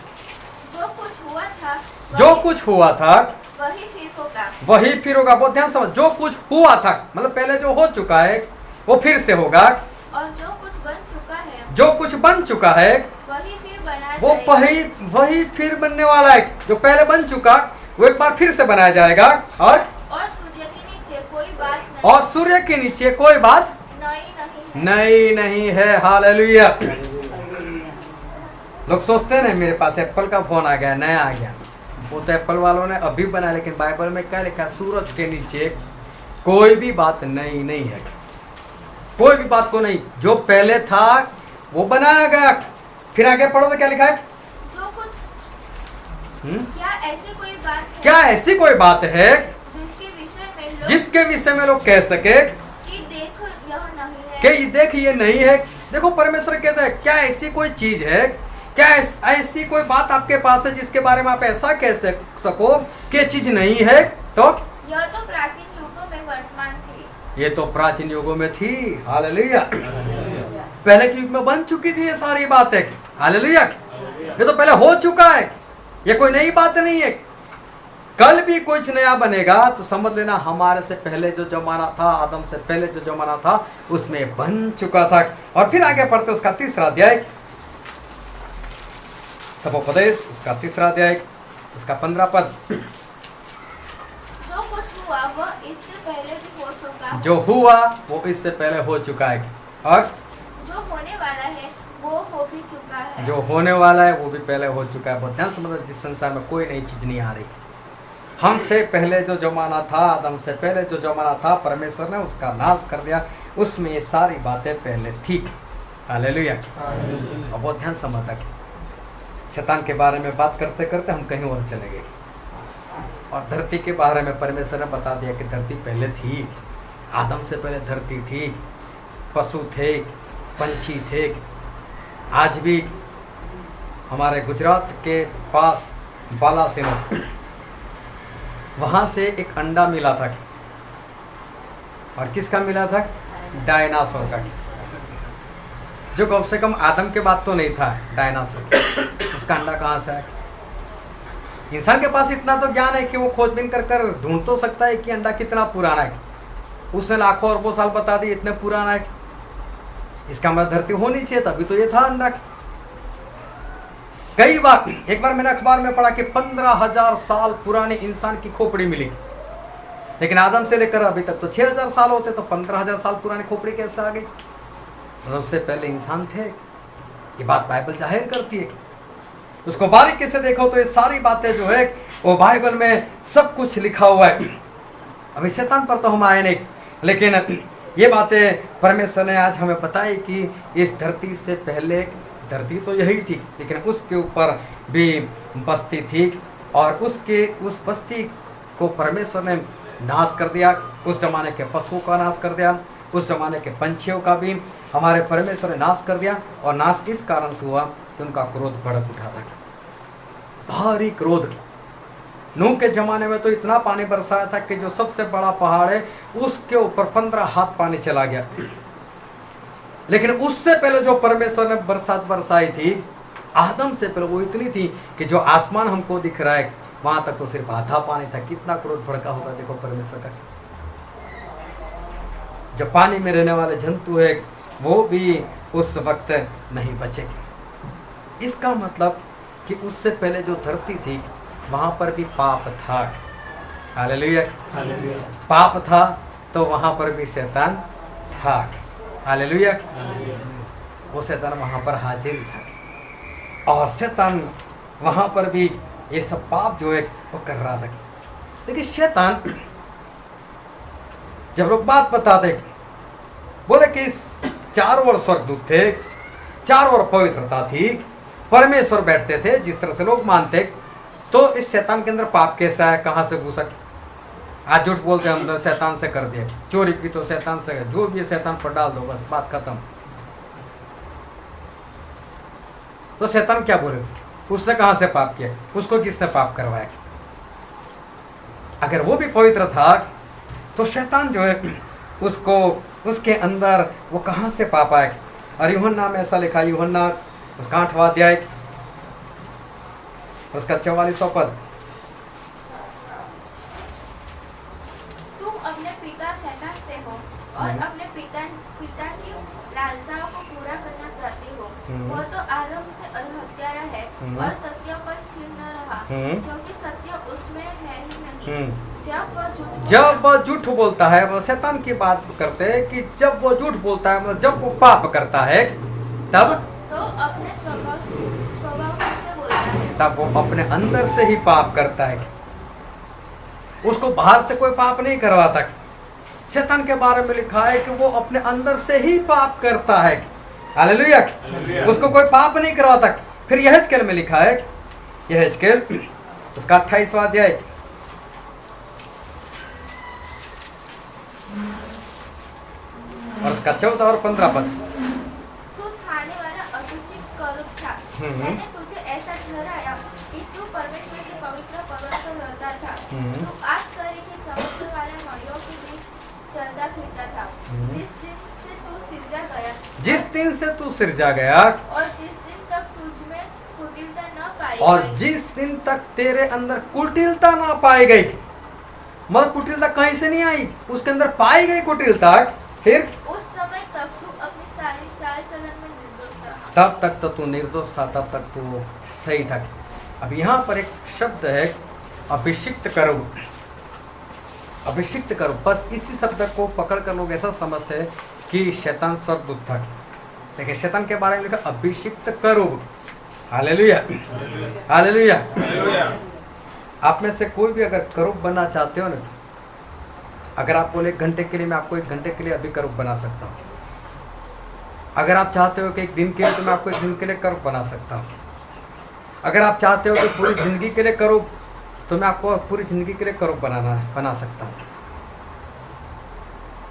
जो कुछ हुआ था जो कुछ हुआ था वही फिर होगा। वही फिर होगा। बहुत ध्यान समझ, जो कुछ हुआ था मतलब पहले जो हो चुका है वो फिर से होगा, और जो कुछ बन चुका है जो कुछ बन चुका है वही फिर बनाया वो जाएगा। वही फिर बनने वाला है। जो पहले बन चुका वो एक बार फिर से बनाया जाएगा। और सूर्य के नीचे कोई बात नहीं, और सूर्य के नीचे कोई बात नई नहीं है। हालेलुया। लोग सोचते हैं ना मेरे पास एप्पल का फोन आ गया, नया आ गया। वो तो एप्पल वालों ने अभी बनाया, लेकिन बाइबल में क्या लिखा? सूरज के नीचे कोई भी बात नई नहीं है। कोई भी बात को नहीं, जो पहले था वो बनाया गया। फिर आगे पढ़ो तो क्या लिखा है? जो कुछ क्या ऐसी कोई बात है, क्या ऐसी कोई बात है जिसके विषय में लोग कह सके कि देख यह नहीं है, कि देख ये नहीं है। देखो परमेश्वर कहता है क्या ऐसी कोई चीज है, क्या ऐसी कोई बात आपके पास है जिसके बारे में आप ऐसा कह सको कि चीज नहीं है? तो यह तो प्राचीन युगों में वर्तमान थी। ये तो प्राचीन युगों में थी। हालेलुया। पहले के युग में बन चुकी थी ये सारी बातें। हालेलुया। ये तो पहले हो चुका है, ये कोई नई बात नहीं है। कल भी कुछ नया बनेगा तो समझ लेना हमारे से पहले जो जमाना था, आदम से पहले जो जमाना था उसमें बन चुका था। और फिर आगे पढ़ते उसका 3रा अध्याय, सभोपदेश उसका 3रा अध्याय उसका 15 पद। जो कुछ हुआ वह इससे पहले भी हो चुका, जो हुआ वो इससे पहले हो चुका है और जो होने वाला है वो हो भी चुका है। जो होने वाला है वो भी पहले हो चुका है। बहुत ध्यान से मतलब जिस संसार में कोई नई चीज नहीं आ रही। हमसे पहले जो जमाना था, आदम से पहले जो जमाना था, परमेश्वर ने उसका नाश कर दिया। उसमें ये सारी बातें पहले थी। हालेलुया। और बहुत ध्यान समझ तक शैतान के बारे में बात करते करते हम कहीं और चले गए और धरती के बारे में परमेश्वर ने बता दिया कि धरती पहले थी। आदम से पहले धरती थी, पशु थे, पंछी थे। आज भी हमारे गुजरात के पास बालासिनो, वहाँ से एक अंडा मिला था। और किसका मिला था? डायनासोर का। जो कम से कम आदम के बाद तो नहीं था डायनासोर। उसका अंडा कहाँ से आया? इंसान के पास इतना तो ज्ञान है कि वो खोजबीन कर कर ढूंढ तो सकता है कि अंडा कितना पुराना है। उसने लाखों अरबों साल बता दी इतने पुराना है, इसका मतलब धरती होनी चाहिए, तभी तो ये था अंडा। कई बार, एक बार मैंने अखबार में पढ़ा कि 15,000 साल पुरानी इंसान की खोपड़ी मिली, लेकिन आदम से लेकर अभी तक तो 6,000 साल होते, तो 15,000 साल पुरानी खोपड़ी कैसे आ गई? तो उससे पहले इंसान थे, ये बात बाइबल जाहिर करती है। उसको बारीकी से देखो तो ये सारी बातें जो है वो बाइबल में सब कुछ लिखा हुआ है। अभी शैतान पर तो हम आए नहीं, लेकिन ये बातें परमेश्वर ने आज हमें बताई कि इस धरती से पहले धरती तो यही थी, लेकिन उसके ऊपर भी बस्ती थी, और उस बस्ती को परमेश्वर ने नाश कर दिया। उस जमाने के पशुओं का नाश कर दिया, उस जमाने के पंछियों का भी हमारे परमेश्वर ने नाश कर दिया। और नाश इस कारण से हुआ कि उनका क्रोध भड़क उठा था, भारी क्रोध। नूह के जमाने में तो इतना पानी बरसाया था कि जो सबसे बड़ा पहाड़ है उसके ऊपर 15 हाथ पानी चला गया। लेकिन उससे पहले जो परमेश्वर ने बरसात बरसाई थी आदम से पहले, वो इतनी थी कि जो आसमान हमको दिख रहा है वहां तक तो सिर्फ आधा पानी था। कितना क्रोध भड़का होगा देखो परमेश्वर का। जो पानी में रहने वाले जंतु है वो भी उस वक्त नहीं बचे। इसका मतलब कि उससे पहले जो धरती थी वहां पर भी पाप था। हालेलुया। पाप था तो वहां पर भी शैतान था। हालेलुया। वो शैतान वहां पर हाजिर था, और शैतान वहां पर भी ये सब पाप जो है वो कर रहा था। लेकिन शैतान जब लोग बात बताते बोले कि चारों ओर स्वर्गदूत थे, चारों ओर पवित्रता थी, परमेश्वर बैठते थे, जिस तरह से लोग मानते, तो इस शैतान के अंदर पाप कैसा है, कहां से घुसा? आज झूठ बोलते हैं हम शैतान से कर दिए, चोरी की तो शैतान से, जो भी शैतान पर डाल दो, बस बात खत्म। तो शैतान क्या बोले? उसने कहां से पाप किया? उसको किसने पाप करवाया? अगर वो भी पवित्र था तो शैतान जो है उसको, उसके अंदर वो कहां से पाप आए? और यूहन्ना में ऐसा लिखा, यूहन्ना उसका 8वां अध्याय उसका 44वां पद, तुम अपने पिता शैतान से हो और अपने पिता की लालसाओं को पूरा करना चाहते हो। वो तो आरंभ से हत्यारा है और सत्य पर स्थिर न रहा, क्योंकि सत्य उसमें है ही नहीं। जब वह झूठ बोलता है, वो शैतान की बात करते हैं कि जब वो झूठ बोलता है, मतलब जब वो पाप करता है, तब तो अपने स्वभाव से बोलता है, तब वो अपने अंदर से ही पाप करता है। उसको बाहर से कोई पाप नहीं करवाता। शैतान के बारे में लिखा है कि वो अपने अंदर से ही पाप करता है। हालेलुया। उसको कोई पाप नहीं करवाता। फिर यहेजकेल में लिखा है, यहेजकेल उसका 28वां अध्याय और उसका 14 और 15 पद। तू छाने वाला अभिषिक्त करूब था। मैंने तुझे ऐसा ठहराया कि तू परमेश्वर के पवित्र पर्वत पर रहता था। तू आग सरीखे चमकने वाले मणियों के बीच चलता फिरता था। जिस दिन से तू सिरजा गया और जिस दिन तक तुझ में कुटिलता न पाई और गई, जिस दिन तक तेरे अंदर कुटिलता ना पाई गई, मतलब कुटिलता कहीं से नहीं आई, उसके अंदर पाई गई कुटिलता, फिर उस समय तक तू अपनी सारी चाल चलन में निर्दोष रहा। तब तक तो तू निर्दोष था, तब तक तू सही था। अब यहाँ पर एक शब्द है अभिषिक्त करो, अभिषिक्त करो। बस इसी शब्द को पकड़ कर लोग ऐसा समझते हैं कि शैतान स्वर्गदूत था, लेकिन शैतान के बारे में लिखा अभिषिक्त करो। Hallelujah, hallelujah. आप में से कोई भी अगर करूब बनना चाहते हो ना, अगर आप बोले 1 घंटे के लिए, मैं आपको 1 घंटे के लिए अभी करूब बना सकता हूँ। अगर आप चाहते हो कि 1 दिन के लिए, तो मैं आपको 1 दिन के लिए करूब बना सकता हूँ। अगर आप चाहते हो कि पूरी ज़िंदगी के लिए करूब, तो मैं आपको पूरी ज़िंदगी के लिए करूब बना सकता हूँ।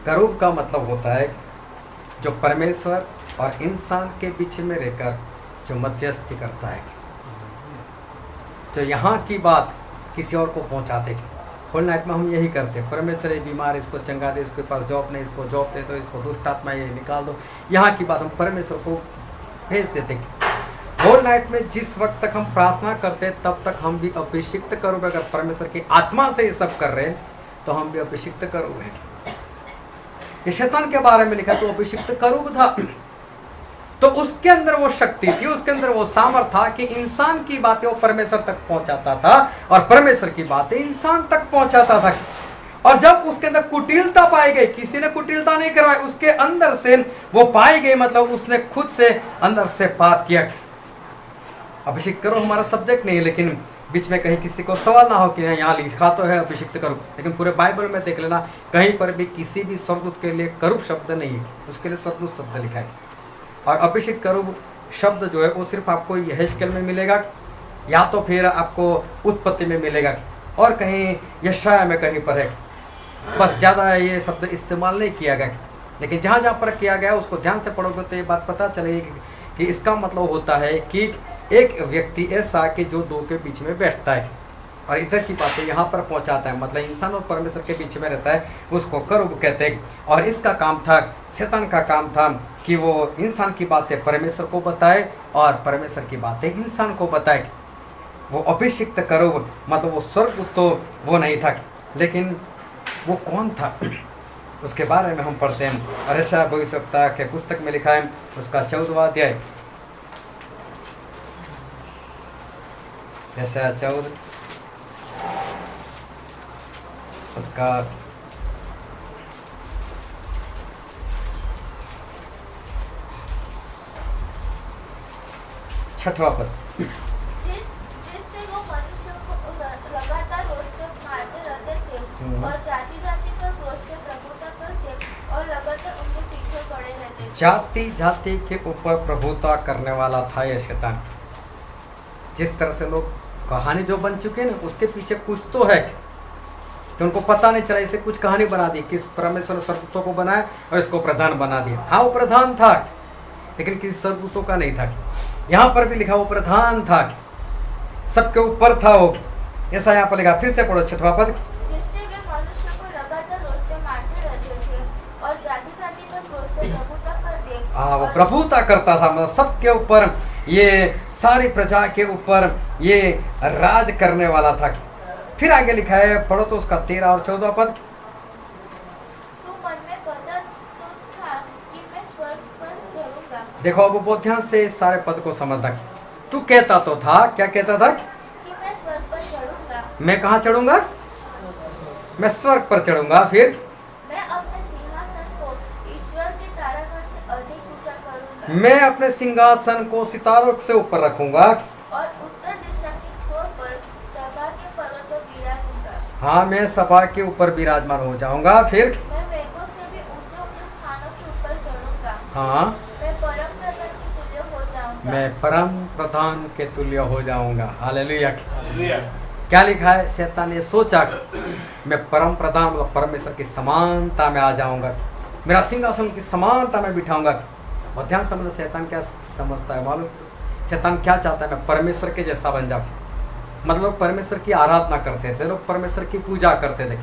करूब का मतलब होता है जो परमेश्वर और इंसान के बीच में रहकर जो मध्यस्थी करता है, जो यहाँ की बात किसी और को पहुँचा दे। होल नाइट में हम यही करते हैं, परमेश्वर ये बीमार, इसको चंगा दे, इसके पास जॉब नहीं, इसको जॉब दे दो, इसको दुष्ट आत्मा ये निकाल दो। यहाँ की बात हम परमेश्वर को भेज देते। होल नाइट में जिस वक्त तक हम प्रार्थना करते हैं तब तक हम भी अभिषिक्त करूब। अगर परमेश्वर की आत्मा से ये सब कर रहे हैं तो हम भी अभिषिक्त करूब है। ये शैतान के बारे में लिखा तो अभिषिक्त करूब था, तो उसके अंदर वो शक्ति थी, उसके अंदर वो सामर्थ था कि इंसान की बातें वो परमेश्वर तक पहुंचाता था और परमेश्वर की बातें इंसान तक पहुंचाता था। और जब उसके अंदर कुटिलता पाई गई, किसी ने कुटिलता नहीं करवाई, उसके अंदर से वो पाई गई, मतलब उसने खुद से अंदर से पाप किया। अभिषिक्त करो हमारा सब्जेक्ट नहीं है, लेकिन बीच में कहीं किसी को सवाल ना हो कि यहाँ लिखा तो है अभिषिक्त करो, लेकिन पूरे बाइबल में देख लेना कहीं पर भी किसी भी स्वर्गदूत के लिए करूब शब्द नहीं है, उसके लिए स्वर्गदूत शब्द लिखा है। और अभिषिक्त करूब शब्द जो है वो सिर्फ आपको यहेजकेल में मिलेगा या तो फिर आपको उत्पत्ति में मिलेगा और कहीं यशाया में कहीं पर है, बस ज़्यादा ये शब्द इस्तेमाल नहीं किया गया। लेकिन जहाँ जहाँ पर किया गया उसको ध्यान से पढ़ोगे तो ये बात पता चलेगी कि इसका मतलब होता है कि एक व्यक्ति ऐसा कि जो दो के बीच में बैठता है और इधर की बातें यहाँ पर पहुँचाता है, मतलब इंसान और परमेश्वर के बीच में रहता है, उसको करूब कहते हैं। और इसका काम था, शैतान का काम था कि वो इंसान की बातें परमेश्वर को बताए और परमेश्वर की बातें इंसान को बताए। वो अभिषिक्त करूब मतलब वो स्वर्ग तो वो नहीं था, लेकिन वो कौन था उसके बारे में हम पढ़ते हैं। और ऐसा भविष्यवक्ता के पुस्तक में लिखा है, उसका 14वां अध्याय, ऐसा 14 उसका 6वां पद। जिससे वो मनुष्य को लगातार रोज से मारते रहते थे और जाति जाति पर क्रोध से प्रभुता करते और लगातार उनके पीछे पड़े रहते थे। जाति जाति के ऊपर प्रभुता करने वाला था यह शैतान। जिस तरह से लोग कहानी जो बन चुके हैं ना, उसके पीछे कुछ तो है कि उनको पता नहीं चला, इसे कुछ कहानी बना दी, किस परमेश्वर ने स्वर्गदूतों को बनाया और इसको प्रधान बना दिया। हाँ वो प्रधान था, लेकिन किसी स्वर्गदूतों का नहीं था। यहाँ पर भी लिखा वो प्रधान था, सबके ऊपर था वो, ऐसा यहाँ पर लिखा। फिर से पढ़ो 6वां पद। जिससे वे मनुष्य को लगातार रोज से मारते रहते थे और जाति जाति पर क्रोध से प्रभुता करते। हाँ वो प्रभुता करता था, मतलब सबके ऊपर, ये सारी प्रजा के ऊपर ये राज करने वाला था। फिर आगे लिखा है, पढ़ो तो उसका 13 और 14 पद। तू मन में कहता तो था कि मैं स्वर्ग पर चढ़ूंगा। देखो अब बहुत ध्यान से सारे पद को समझना। तू कहता तो था, क्या कहता था? कि मैं स्वर्ग पर चढ़ूंगा। मैं कहाँ चढ़ूंगा? मैं स्वर्ग पर चढ़ूंगा। फिर मैं अपने सिंहासन को ईश्वर के तारागण से अधिक ऊंचा करूंगा। मैं अपने सिंहासन को सितारों से ऊपर रखूंगा और उत्तर दिशा की छोर पर सभा के पर्वत पर विराजूंगा। हाँ मैं सभा के ऊपर विराजमान हो जाऊंगा। फिर मैं मेघों से भी ऊंचे ऊंचे स्थानों के ऊपर चढ़ूंगा। हाँ मैं परम प्रधान के तुल्य हो जाऊंगा। मैं परम प्रधान के तुल्य हो जाऊंगा। हालेलुया। क्या लिखा है? शैतान ने सोचा मैं परम प्रधान मतलब परमेश्वर की समानता में आ जाऊंगा, मेरा सिंहासन की समानता में बिठाऊंगा। बहुत ध्यान समझो शैतान क्या समझता है मालूम? शैतान क्या चाहता है? मैं परमेश्वर के जैसा बन जाऊं। मतलब लोग परमेश्वर की आराधना करते थे, लोग परमेश्वर की पूजा करते थे,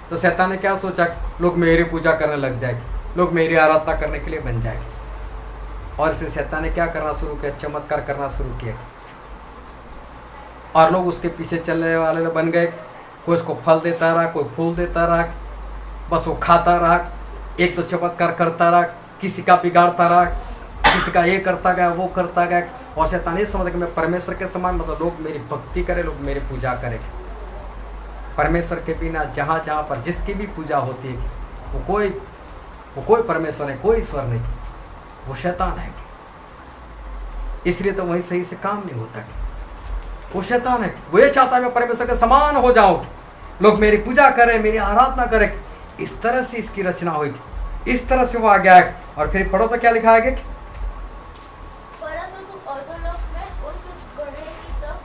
तो शैतान ने क्या सोचा? लोग मेरी पूजा करने लग जाए, लोग मेरी आराधना करने के लिए बन जाए। और इससे शैतान ने क्या करना शुरू किया? चमत्कार करना शुरू किया और लोग उसके पीछे चलने वाले बन गए। कोई उसको फल देता रहा, कोई फूल देता रहा, बस वो खाता रहा, एक तो चमत्कार करता रहा, किसी का बिगाड़ता रहा, किसी का ये करता गया वो करता गया। और शैतान ये समझा कि मैं परमेश्वर के समान, मतलब लोग मेरी भक्ति करें, लोग मेरी पूजा करें। परमेश्वर के बिना जहाँ जहाँ पर जिसकी भी पूजा होती है वो कोई परमेश्वर नहीं, कोई ईश्वर नहीं, वो शैतान है। इसलिए तो वहीं सही से काम नहीं होता। वो शैतान है, वो ये चाहता है मैं परमेश्वर के समान हो जाऊं, लोग मेरी पूजा करें, मेरी आराधना करें। इस तरह से इसकी रचना हुई, इस तरह से वो आ गया है। और फिर पढ़ो तो क्या लिखा है? परंतु तू अधोलोक में उस घोड़े की तक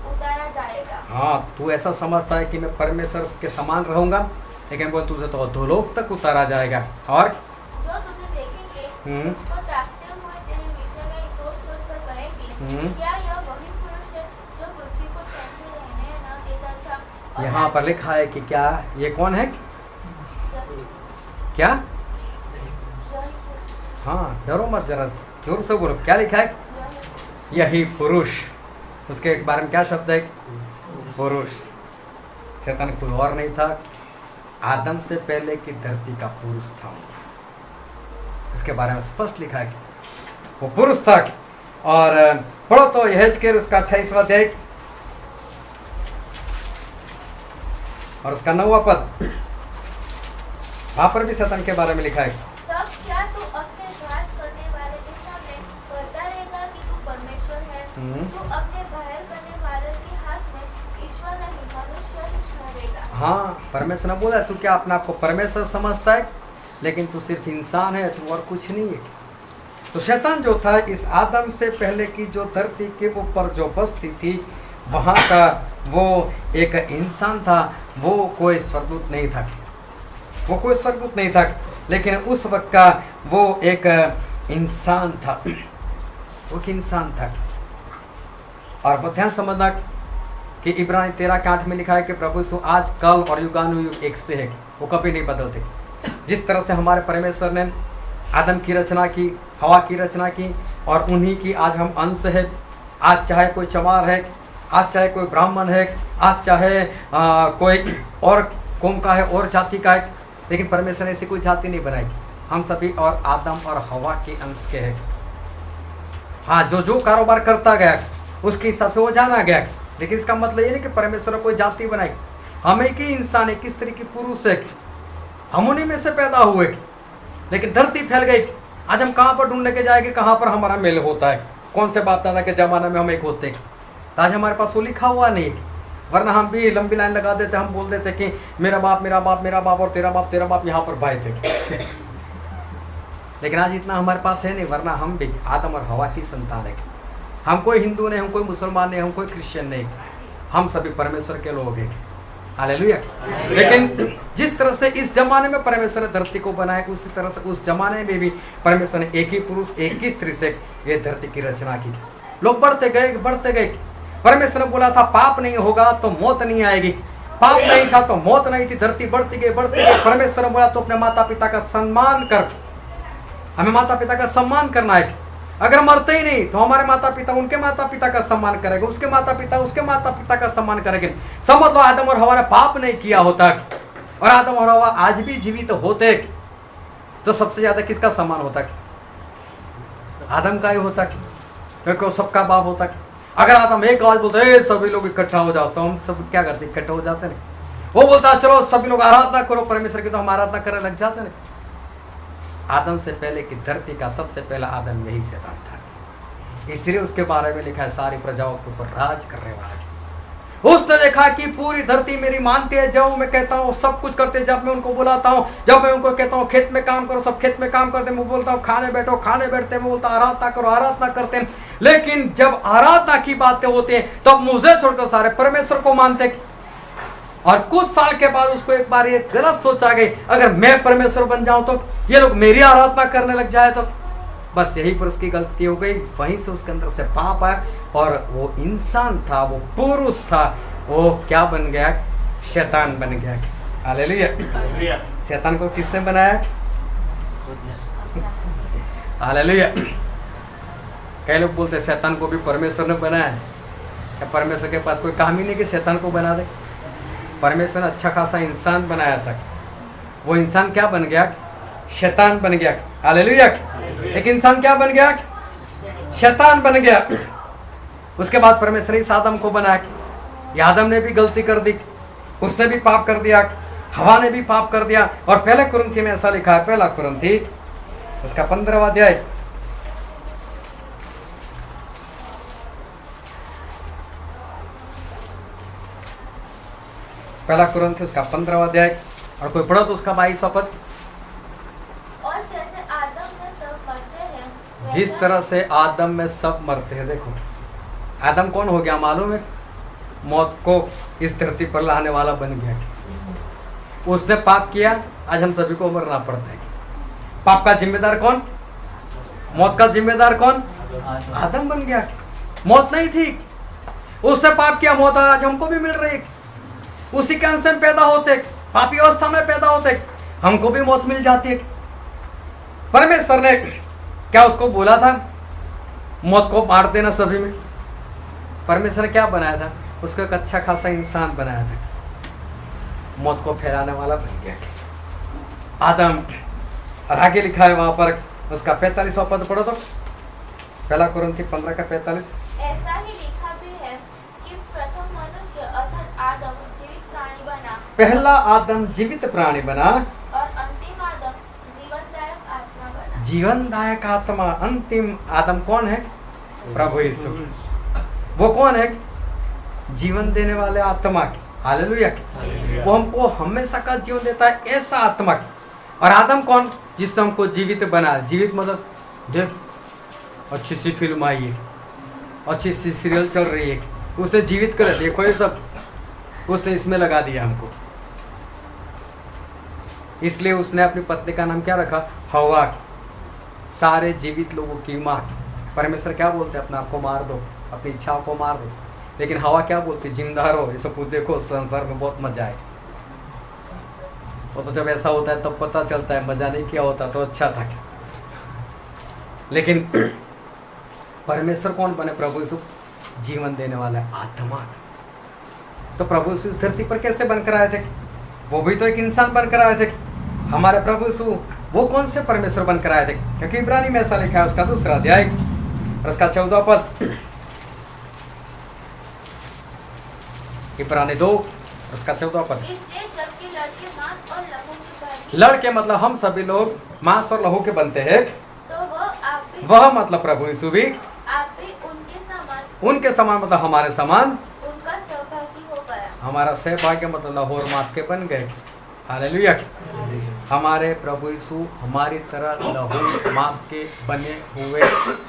उतारा जाएगा। हाँ तू ऐसा समझता है कि मैं परमेश्वर के समान रहूंगा, लेकिन वो तुझे तो अधोलोक तक उतारा जाएगा। और जो तुझे देखेंगे उसको ताकते हुए तेरे विषय में सोच कर कहेंगे, क्या यह वही पुरुष है जो पृथ्वी को चैन से रहने न देता था? और यहाँ पर लिखा है कि क्या ये कौन है? क्या? हाँ डरो मत, जरा जोर से बोलो, क्या लिखा है? यही पुरुष। उसके बारे में क्या शब्द है? पुरुष। शैतान कोई और नहीं था, आदम से पहले की धरती का पुरुष था। इसके बारे में स्पष्ट लिखा है कि वो पुरुष था। और पढ़ो तो यहेजकेल उसका 28वां अध्याय और उसका 9वां पद, वहां पर भी शैतान के बारे में लिखा है। तब क्या तू अपने घात करने वाले के सामने कहता रहेगा कि तू परमेश्वर है? तू अपने घायल करने वाले के हाथ में ईश्वर नहीं मनुष्य ठहरेगा। हाँ, परमेश्वर ने बोला तू क्या अपने आप को परमेश्वर समझता है, लेकिन तू सिर्फ इंसान है, तू और कुछ नहीं है। तो शैतान जो था, इस आदम से पहले की जो धरती के ऊपर जो बस्ती थी, वहाँ का वो एक इंसान था। वो कोई स्वर्गदूत नहीं था, वो कोई स्वर्गदूत नहीं था, लेकिन उस वक्त का वो एक इंसान था, वो एक इंसान था। और वो ध्यान समझना कि इब्रानी 13:8 में लिखा है कि प्रभु यीशु आज, कल और युगानुयुग एक से है, वो कभी नहीं बदलते। जिस तरह से हमारे परमेश्वर ने आदम की रचना की, हवा की रचना की, और उन्हीं की आज हम अंश है। आज चाहे कोई चमार है, आज चाहे कोई ब्राह्मण है, आज चाहे कोई और कौम का है और जाति का है, लेकिन परमेश्वर ने ऐसी कोई जाति नहीं बनाई। हम सभी और आदम और हवा के अंश के हैं। हाँ, जो जो कारोबार करता गया उसके हिसाब से वो जाना गया, लेकिन इसका मतलब ये नहीं कि परमेश्वर ने कोई जाति बनाई। हम एक ही इंसान, एक ही स्त्री की पुरुष है, हम उन्हीं में से पैदा हुए, लेकिन धरती फैल गई। आज हम कहाँ पर ढूंढने के जाएंगे, कहाँ पर हमारा मेल होता है, कौन से बाप दादा के ज़माने में हम एक होते हैं। तो आज हमारे पास वो लिखा हुआ नहीं, वरना हम भी लंबी लाइन लगा देते, हम बोल देते कि मेरा बाप मेरा बाप मेरा बाप और तेरा बाप यहाँ पर भाई थे। लेकिन आज इतना हमारे पास है नहीं, वरना हम भी आदम और हवा की संतान है। हम कोई हिंदू नहीं, हम कोई मुसलमान नहीं, हम कोई क्रिश्चियन नहीं, हम सभी परमेश्वर के लोग हैं। हालेलुया। लेकिन जिस तरह से इस जमाने में परमेश्वर ने धरती को बनाया, उसी तरह से उस जमाने में भी परमेश्वर ने एक ही पुरुष एक ही स्त्री से ये धरती की रचना की। लोग बढ़ते गए। परमेश्वर ने बोला था पाप नहीं होगा तो मौत नहीं आएगी, पाप नहीं था तो मौत नहीं थी। धरती बढ़ती गई। परमेश्वर ने बोला तो अपने माता पिता का सम्मान कर, हमें माता पिता का सम्मान करना है। अगर मरते ही नहीं तो हमारे माता पिता उनके माता पिता का सम्मान करेंगे, उसके माता पिता का सम्मान करेंगे। समझ लो आदम और हवा ने पाप नहीं किया होता और आदम और हवा आज भी जीवित होते तो सबसे ज्यादा किसका सम्मान होता? आदम का ही होता, क्योंकि वो सबका बाप होता। अगर आदम एक आवाज बोलते सभी लोग इकट्ठा हो जाओ, तो हम सब क्या करते? इकट्ठा हो जाते नहीं। वो बोलता चलो सभी लोग आराधना करो परमेश्वर की, तो हम आराधना करने लग जाते नहीं। आदम से पहले की धरती का सबसे पहला आदम यही शैतान था, इसलिए उसके बारे में लिखा है सारी प्रजाओं के ऊपर राज करने वाला। उसने देखा कि पूरी धरती मेरी मानती है, जब मैं कहता हूँ सब कुछ करते, जब मैं उनको बुलाता हूँ, जब मैं उनको कहता हूँ खेत में काम करो, सब खेत में काम करते, मैं बोलता हूँ खाने बैठो, खाने बैठते, मैं बोलता आराधना करो, आराधना करते हैं। लेकिन जब आराधना की बातें होती हैं तब मुझे छोड़कर सारे परमेश्वर को मानते। और कुछ साल के बाद उसको एक बार ये गलत सोच आ गई, अगर मैं परमेश्वर बन जाऊं तो ये लोग मेरी आराधना करने लग जाए, तो बस यही पर उसकी गलती हो गई। वहीं से उसके अंदर से पाप आया और वो इंसान था, वो पुरुष था, वो क्या बन गया? शैतान बन गया। हालेलुया। शैतान को किसने बनाया? हालेलुया। कई लोग बोलते शैतान को भी परमेश्वर ने बनाया है। क्या परमेश्वर के पास कोई काम ही नहीं कि शैतान को बना दे? परमेश्वर ने अच्छा खासा इंसान बनाया था, वो इंसान क्या बन गया? शैतान बन गया। हालेलुया। एक इंसान क्या बन गया? शैतान बन गया। उसके बाद परमेश्वर इस आदम को बनाया। आदम ने भी गलती कर दी, उसने भी पाप कर दिया, हवा ने भी पाप कर दिया। और पहले कुरिन्थी में ऐसा लिखा है, पहला कुरिन्थी उसका 15वां अध्याय, पहला कुरिन्थी उसका 15वां अध्याय, और कोई पढ़ो तो उसका 22वां पद। और जैसे आदम में सब मरते हैं, जिस तरह से आदम में सब मरते हैं। देखो आदम कौन हो गया मालूम है? मौत को इस धरती पर लाने वाला बन गया। उसने पाप किया, आज हम सभी को मरना पड़ता है। पाप का जिम्मेदार कौन? मौत का जिम्मेदार कौन? आदम बन गया। मौत नहीं थी, उसने पाप किया, मौत आज हमको भी मिल रही। उसी के अंश में पैदा होते, पापी अवस्था में पैदा होते, हमको भी मौत मिल जाती है। परमेश्वर ने क्या उसको बोला था? मौत को बांट देना सभी में। परमेश्वर ने क्या बनाया था? उसको एक अच्छा खासा इंसान बनाया था, मौत को फैलाने वाला बन गया आदम। और आगे लिखा है वहां पर उसका 45वां पद पढ़ो तो, पहला कुरिन्थी 15 का 45। ऐसा ही लिखा भी है कि प्रथम मनुष्य अर्थात आदम जीवित प्राणी बना, पहला आदम जीवित प्राणी बना और अंतिम आदम जीवनदायक आत्मा बना। जीवनदायक आत्मा। अंतिम आदम कौन है? प्रभु यीशु। वो कौन है? जीवन देने वाले आत्मा की। हालेलुया। वो हमको हमेशा का जीवन देता है, ऐसा आत्मा की। और आदम कौन? जिसने हमको जीवित बना। जीवित मतलब देख, अच्छी सी फिल्म आई है, अच्छी सी सीरियल चल रही है, उसने जीवित कर, देखो ये सब उसने इसमें लगा दिया हमको। इसलिए उसने अपनी पत्नी का नाम क्या रखा? हवा। सारे जीवित लोगों की माँ। परमेश्वर क्या बोलते हैं? अपने आप को मार दो, अपनी इच्छाओं को मार दो। लेकिन हवा क्या बोलती? जिंदा रहो। ये सब कुछ देखो, संसार में बहुत मजा है। वो तो जब ऐसा होता है तब पता चलता है, मजा नहीं किया होता तो अच्छा था। लेकिन परमेश्वर कौन बने? प्रभु यीशु, जीवन देने वाला आत्मा। तो प्रभु यीशु इस धरती पर कैसे बनकर आए थे? वो भी तो एक इंसान बनकर आए थे। हमारे प्रभु यीशु वो कौन से परमेश्वर बनकर आए थे? क्योंकि इब्रानी में ऐसा लिखा है, उसका 2 अध्याय और उसका 14 पद। इब्रानी 2 उसका 14 पद। इसलिए जबकि लड़के मांस और लहू की भांति, लड़के मतलब हम सभी लोग मांस और लहू के बनते हैं, तो वह मतलब प्रभु यीशु भी आप भी उनके समान मतलब हमारे समान उनका सहभागी हो गया। हमारा सहभाग्य मतलब लहू और मांस के बन गए। हालेलुया। हमारे प्रभु यीशु हमारी तरह लहू मांस के बने हुए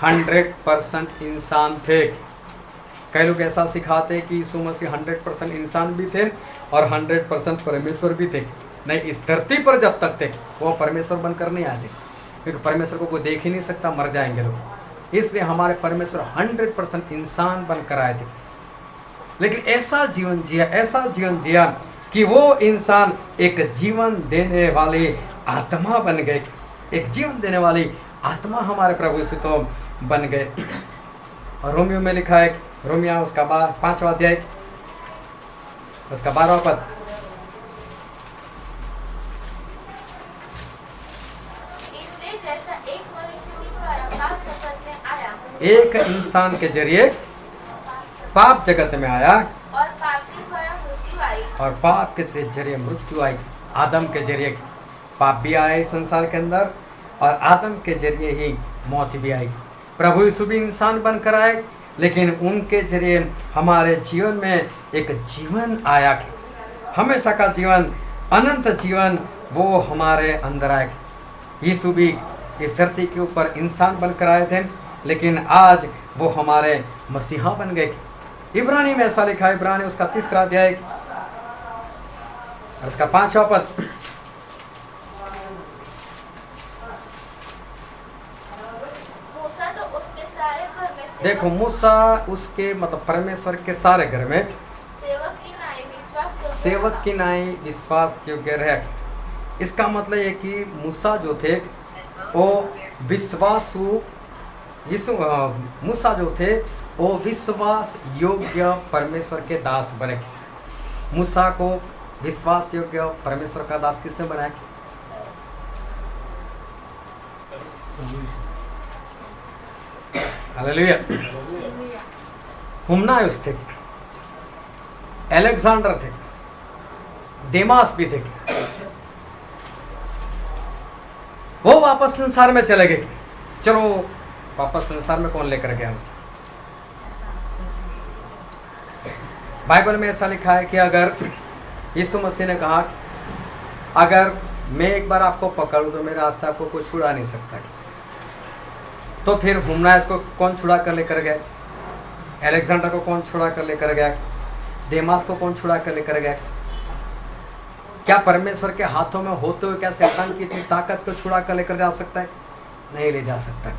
100% इंसान थे। कई लोग ऐसा सिखाते कि यीशु मसीह 100% इंसान भी थे और 100% परमेश्वर भी थे। नहीं, इस धरती पर जब तक थे वो परमेश्वर बनकर नहीं आते, क्योंकि परमेश्वर को कोई देख ही नहीं सकता, मर जाएंगे लोग। इसलिए हमारे परमेश्वर 100% इंसान बनकर आए थे। लेकिन ऐसा जीवन जिया कि वो इंसान एक जीवन देने वाली आत्मा बन गए। एक जीवन देने वाली आत्मा हमारे प्रभु से तो बन गए। और रोमियो में लिखा है, रोमिया उसका 5वां अध्याय उसका 12वां पद। इसलिए जैसा एक मनुष्य के द्वारा पाप जगत में आया, एक इंसान के जरिए पाप जगत में आया और पाप के द्वारा मृत्यु आई, और पाप के जरिए मृत्यु आई। आदम के जरिए पाप भी आया इस संसार के अंदर, और आदम के जरिए ही मौत भी आई। प्रभु यीशु भी इंसान बनकर आए, लेकिन उनके जरिए हमारे जीवन में एक जीवन आया, हमेशा का जीवन, अनंत जीवन, वो हमारे अंदर आए। यीशु भी इस धरती के ऊपर इंसान बनकर आए थे, लेकिन आज वो हमारे मसीहा बन गए। इब्रानी में ऐसा लिखा है, इब्रानी उसका 3 अध्याय और उसका 5वां पद। मूसा तो उसके सारे घर में देखो, मूसा उसके मतलब परमेश्वर के सारे घर में सेवक की नाई विश्वास योग्य रहे। इसका मतलब ये कि मूसा जो थे वो मूसा जो थे वो विश्वास योग्य परमेश्वर के दास बने। मूसा को विश्वास योग्य परमेश्वर का दास किसने बनाया? हालेलुया। हुमनायुस थे, अलेक्जेंडर थे, देमास भी थे। वो वापस संसार में चले गए। चलो वापस संसार में कौन लेकर गया? बाइबल में ऐसा लिखा है कि अगर यीशु मसीह ने कहा, अगर मैं एक बार आपको पकड़ूं तो मेरे हाथ से आपको कोई छुड़ा नहीं सकता। तो फिर हुमनायुस को कौन छुड़ा कर लेकर गया? अलेक्जेंडर को कौन छुड़ा कर लेकर गया? देमास को कौन छुड़ा कर लेकर गया? क्या परमेश्वर के हाथों में होते हुए क्या शैतान की इतनी ताकत को छुड़ा कर लेकर जा सकता है? नहीं ले जा सकता।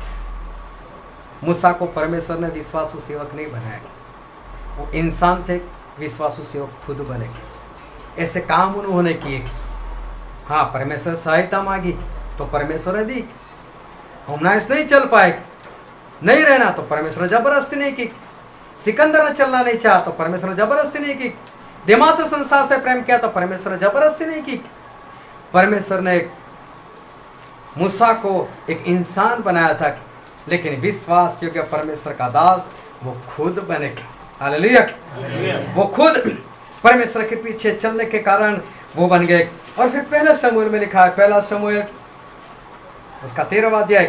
मूसा को परमेश्वर ने विश्वासु सेवक नहीं बनाया, वो इंसान थे, विश्वासु सेवक खुद बने। ऐसे काम उन्होंने किए। हाँ, परमेश्वर सहायता मांगी तो परमेश्वर ने दी। हुमनायुस नहीं चल पाए, नहीं रहना तो परमेश्वर जबरदस्ती नहीं की। सिकंदर ने चलना नहीं चाहा तो परमेश्वर जबरदस्ती नहीं की। दिमाग से संसार से प्रेम किया तो परमेश्वर जबरदस्ती नहीं की। परमेश्वर ने मूसा को एक इंसान बनाया था, लेकिन विश्वास योग्य परमेश्वर का दास वो खुद बने। हालेलुया। वो खुद परमेश्वर के पीछे चलने के कारण वो बन गए। और फिर पहला शमूएल में लिखा है, पहला शमूएल उसका 13वां अध्याय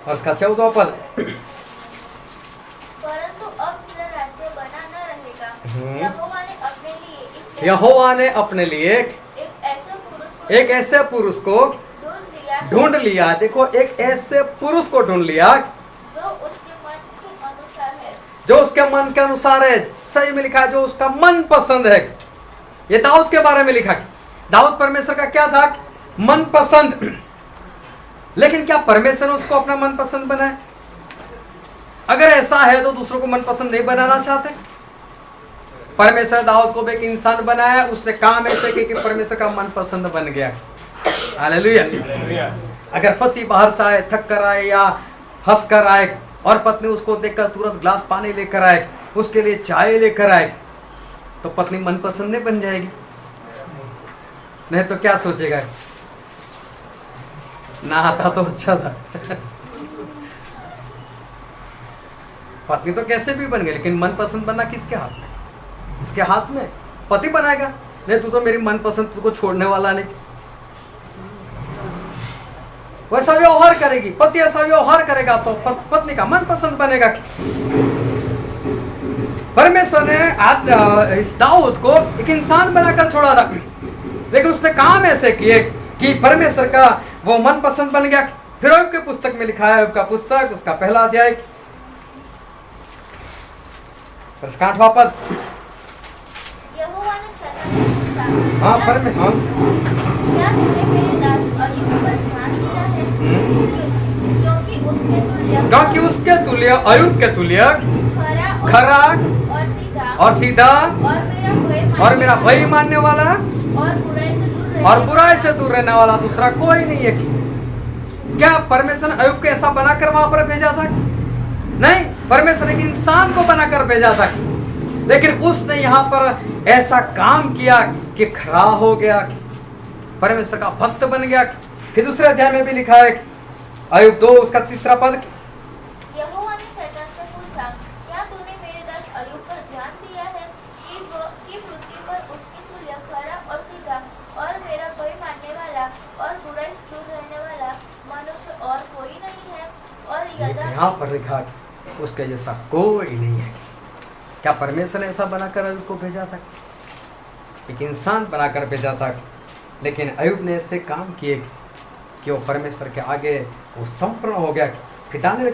और उसका 14वां पद। परंतु अब मेरा राज्य बना न रहेगा। यहोवा ने अपने लिए एक ऐसे पुरुष को ढूंढ लिया। देखो, एक ऐसे पुरुष को ढूंढ लिया जो उसके मन के अनुसार है। जो उसके मन के अनुसार है। सही में लिखा है, जो उसका मन पसंद है। ये दाऊद के बारे में लिखा है। दाऊद परमेश्वर का क्या था? मन पसंद। लेकिन क्या परमेश्वर ने उसको अपना मन पसंद बनाया? अगर ऐसा है तो दूसरों को मन पसंद नहीं बनाना चाहते। परमेश्वर दाऊद को भी एक इंसान बनाया, उसने काम ऐसे किया कि परमेश्वर का मन पसंद बन गया। हालेलुया। अगर पति बाहर से आए, थक कर आए या हंस कर आए और पत्नी उसको देखकर तुरंत ग्लास पानी लेकर आए, उसके लिए चाय लेकर आए, तो पत्नी मन पसंद नहीं बन जाएगी? नहीं तो क्या सोचेगा, ना आता तो अच्छा था। पत्नी तो कैसे भी बन गई, लेकिन मन पसंद बनना किसके हाथ में? उसके हाथ में। पति बनाएगा। नहीं, तू तो मेरी मन पसंद, तुझको छोड़ने वाला नहीं। वैसा व्यवहार करेगी पति, ऐसा व्यवहार करेगा तो पत्नी का मन पसंद बनेगा। परमेश्वर ने इस दाऊद को एक इंसान बनाकर छोड़ा था, लेकिन उसने काम ऐसे किए कि परमेश्वर का वो मन पसंद बन गया। फिर अय्यूब के पुस्तक में लिखा है, अय्यूब का पुस्तक उसका पहला अध्याय उसका 8वां पद। यहोवा ने शैतान से पूछा, हाँ, क्या तूने मेरे दास अय्यूब पर ध्यान दिया है? क्योंकि उसके तुल्य अय्यूब के तुल्य खरा और सीधा और मेरा भय मानने वाला और बुराई से दूर रहने वाला दूसरा कोई नहीं है। क्या परमेश्वर ने अय्यूब को ऐसा बनाकर वहां पर भेजा था? नहीं, परमेश्वर ने एक इंसान को बनाकर भेजा था, लेकिन उसने यहाँ पर ऐसा काम किया कि खरा हो गया, परमेश्वर का भक्त बन गया। फिर दूसरे अध्याय में भी लिखा है, अय्यूब 2 उसका 3 पद। यहोवा ने शैतान से पूछा, क्या तूने मेरे दास अय्यूब पर ध्यान दिया है कि पृथ्वी पर उसके तुल्य खरा और सीधा और मेरा भय मानने वाला और बुराई से दूर रहने वाला मनुष्य और कोई नहीं है? और यहाँ पर लिखा उसके जैसा कोई नहीं है। क्या परमेश्वर ने ऐसा बनाकर अय्यूब को भेजा था? एक इंसान बनाकर भेजा था, लेकिन अय्यूब ने ऐसे काम किए कि वो परमेश्वर के आगे वो संपूर्ण हो गया। फिर दानियेल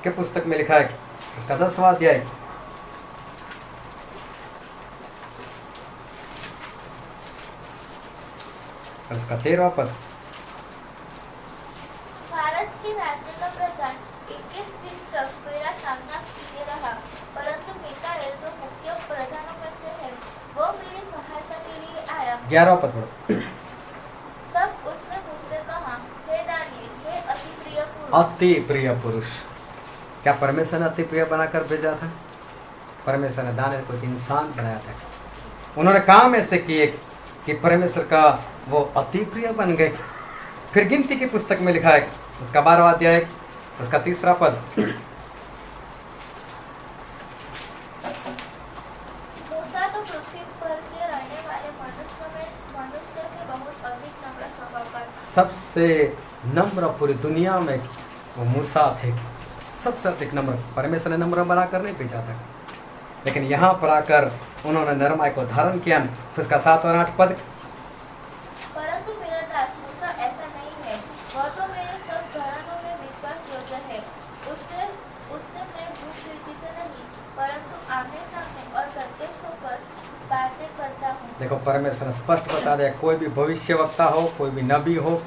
के पुस्तक में लिखा है, उसका 10वां अध्याय उसका 13वां पद। फारस के राज्य का प्रधान 21 दिन तक मेरा सामना किए रहा, परंतु मीकाएल जो मुख्य प्रधानों में से है, वो मेरी सहायता के लिए आया। 11वां पद पढ़ो। तब उसने मुझसे कहा, हे दानियेल, हे अति प्रिय पुरुष। अति प्रिय पुरुष। क्या परमेश्वर ने अति प्रिय बनाकर भेजा था? परमेश्वर ने दानियेल को एक इंसान बनाया था। उन्होंने काम ऐसे किए कि परमेश्वर का वो अति प्रिय बन गए। फिर गिनती की पुस्तक में लिखा है, उसका 12वां अध्याय उसका 3 पद। मूसा तो पृथ्वी पर के रहने वाले मनुष्य से बहुत अधिक नम्र स्वभाव का। सबसे नम्र पूरी दुनिया में वो मूसा थे, सबसे अधिक नम्र। परमेश्वर ने नम्र बनाकर नहीं भेजा था, लेकिन यहाँ पर आकर उन्होंने नरमाई को धारण किया। फिर उसका 7 और 8 पद। परंतु मेरा दास मूसा ऐसा नहीं है, वह तो मेरे सब घरानों में विश्वास योग्य है। उससे मैं भूख प्रीति से नहीं, परंतु आमने सामने और प्रत्यक्ष होकर बातें करता हूँ। देखो, परमेश्वर ने स्पष्ट बता दिया, कोई भी भविष्यवक्ता हो, कोई भी नबी हो,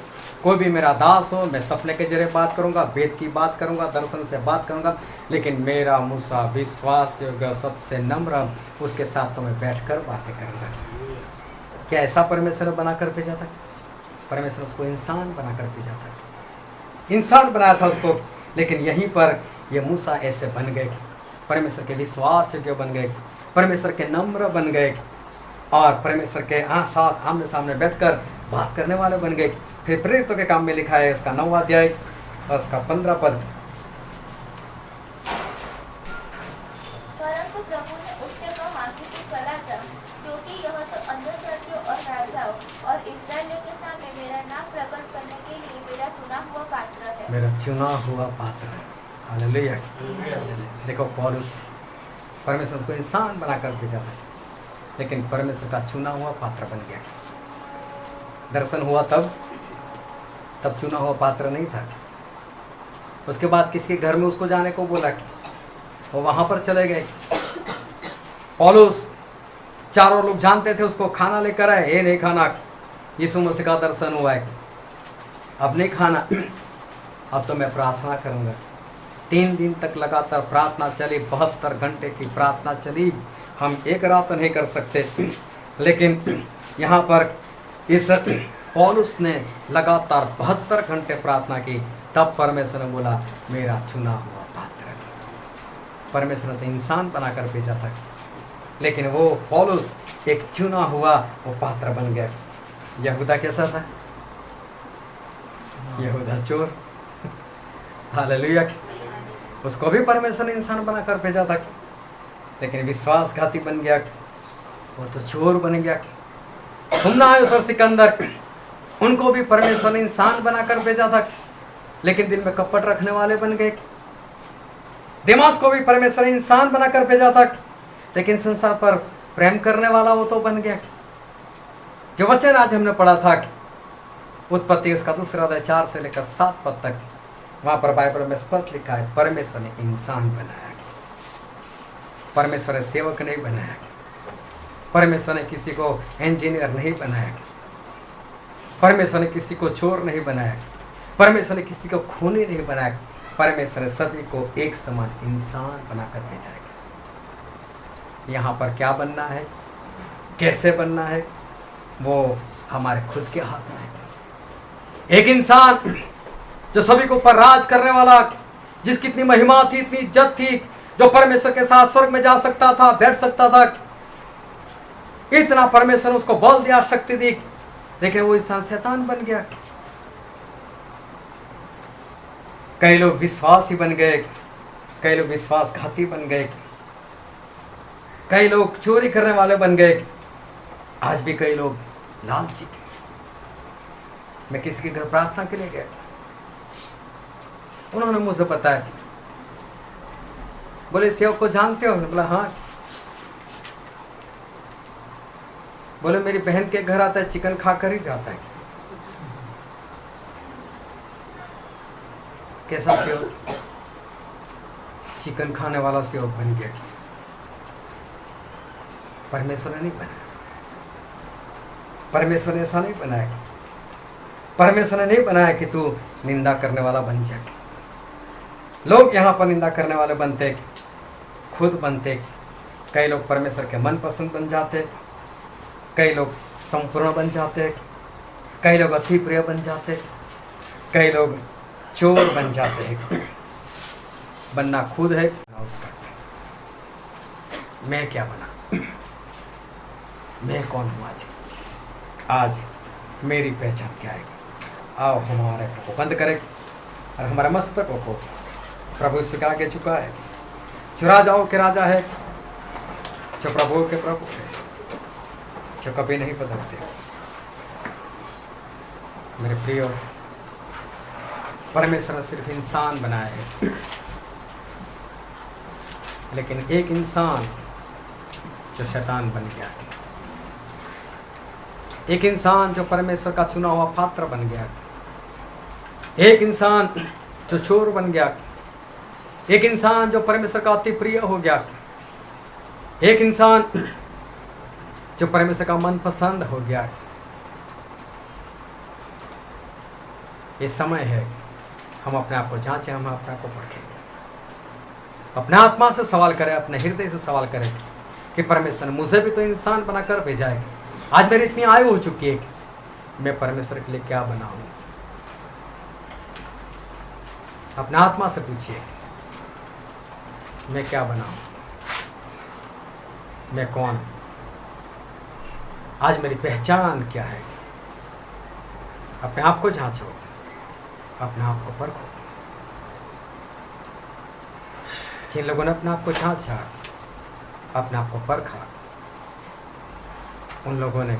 कोई भी मेरा दास हो, मैं सपने के जरिए बात करूंगा, वेद की बात करूंगा, दर्शन से बात करूंगा, लेकिन मेरा मूसा विश्वास योग्य सबसे नम्र, उसके साथ तो मैं बैठकर बातें करूंगा। क्या ऐसा परमेश्वर ने बनाकर भेजा था? परमेश्वर उसको इंसान बनाकर भेजा था। इंसान बनाया था उसको, लेकिन यहीं पर ये मूसा ऐसे बन गए, परमेश्वर के विश्वास योग्य बन गए, परमेश्वर के नम्र बन गए और परमेश्वर के साथ आमने सामने बैठकर बात करने वाले बन गए। फिर प्रेरितों के काम में लिखा है उसका 9वां अध्याय और उसका 15 पद। परंतु प्रभु ने उससे कहा कि तू चला जा, क्योंकि यह तो अन्यजातियों और राजाओं और इस्राएलियों के सामने मेरा नाम प्रकट करने के लिए मेरा चुना हुआ पात्र है। मेरा चुना हुआ पात्र है। हालेलुया। देखो पौलुस परमेश्वर को इंसान बनाकर भेजा था, लेकिन परमेश्वर का चुना हुआ पात्र बन गया। दर्शन हुआ तब चुना हुआ पात्र नहीं था। उसके बाद किसके घर में उसको जाने को बोला, वो वहां पर चले गए। पौलुस चारों लोग जानते थे उसको, खाना लेकर आए, ये नहीं खाना, यीशु मसीह का दर्शन हुआ है, अब नहीं खाना, अब तो मैं प्रार्थना करूंगा। 3 दिन तक लगातार प्रार्थना चली, 72 घंटे की प्रार्थना चली। हम एक रात नहीं कर सकते, लेकिन यहाँ पर इस पौलुस ने लगातार 72 घंटे प्रार्थना की। तब परमेश्वर ने बोला मेरा चुना हुआ पात्र। परमेश्वर ने तो इंसान बनाकर भेजा था, लेकिन वो पौलुस एक चुना हुआ वो पात्र बन गया। यहूदा कैसा था? यहूदा चोर। हालेलुया। उसको भी परमेश्वर ने इंसान बनाकर भेजा था, लेकिन विश्वासघाती बन गया, वो तो चोर बन गया। हुमनायोस और सिकंदर, उनको भी परमेश्वर ने इंसान बनाकर भेजा था, लेकिन दिल में कपट रखने वाले बन गए। दिमाग को भी परमेश्वर ने इंसान बनाकर भेजा था, लेकिन संसार पर प्रेम करने वाला वो तो बन गया। जो वचन आज हमने पढ़ा था उत्पत्ति उसका 2 अध्याय 4 से लेकर 7 पद तक, वहां पर बाइबल में स्पष्ट लिखा है परमेश्वर ने इंसान बनाया। परमेश्वर ने सेवक नहीं बनाया, परमेश्वर ने किसी को इंजीनियर नहीं बनाया, परमेश्वर ने किसी को चोर नहीं बनाया, परमेश्वर ने किसी को खूनी नहीं बनाया। परमेश्वर ने सभी को एक समान इंसान बनाकर भेजा है। यहाँ पर क्या बनना है, कैसे बनना है, वो हमारे खुद के हाथ में है। एक इंसान जो सभी को ऊपर राज करने वाला, जिसकी इतनी महिमा थी, इतनी इज्जत थी, जो परमेश्वर के साथ स्वर्ग में जा सकता था, बैठ सकता था, इतना परमेश्वर ने उसको बल दिया, शक्ति दी, लेकिन वो इंसान शैतान बन गया। कई लोग विश्वासी बन गए, कई लोग विश्वासघाती बन गए, कई लोग चोरी करने वाले बन गए, आज भी कई लोग लालची। मैं किसी के घर प्रार्थना के लिए गया, उन्होंने मुझे बताया, बोले सेवक को जानते हो? बोला हाँ। बोले मेरी बहन के घर आता है, चिकन खाकर ही जाता है। कैसा सेवक? चिकन खाने वाला सेवक बन गया। परमेश्वर ने नहीं बनाया, परमेश्वर ने ऐसा नहीं बनाया। परमेश्वर ने नहीं बनाया कि तू निंदा करने वाला बन जाए। लोग यहाँ पर निंदा करने वाले बनते, खुद बनते। कई लोग परमेश्वर के मनपसंद बन जाते, कई लोग संपूर्ण बन जाते, कई लोग अति प्रिय बन जाते, कई लोग चोर बन जाते हैं। बनना खुद है उसका। मैं क्या बना, मैं कौन हूँ आज मेरी पहचान क्या है? आओ हमारे को बंद करें और हमारे मस्तकों को प्रभु स्वीकार के चुका है, जो राजाओं के राजा है, जो प्रभुओं के प्रभु है, जो कभी नहीं बदलते। मेरे प्रियो, परमेश्वर ने सिर्फ इंसान बनाया है, लेकिन एक इंसान जो शैतान बन गया, एक इंसान जो परमेश्वर का चुना हुआ पात्र बन गया, एक इंसान जो चोर बन गया, एक इंसान जो परमेश्वर का अति प्रिय हो गया, एक इंसान जो परमेश्वर का मनपसंद हो गया। ये समय है हम अपने आप को जांचें, हम अपने आप को परखें, अपने आत्मा से सवाल करें, अपने हृदय से सवाल करें कि परमेश्वर ने मुझे भी तो इंसान बनाकर भेजा है। आज मेरी इतनी आयु हो चुकी है, मैं परमेश्वर के लिए क्या बनाऊं? अपना आत्मा से पूछिए, मैं क्या बना हूँ, मैं कौन हूँ, आज मेरी पहचान क्या है। अपने आप को जांचो, अपने आप को परखो। जिन लोगों ने अपने आप को जांचा, अपने आप को परखा, उन लोगों ने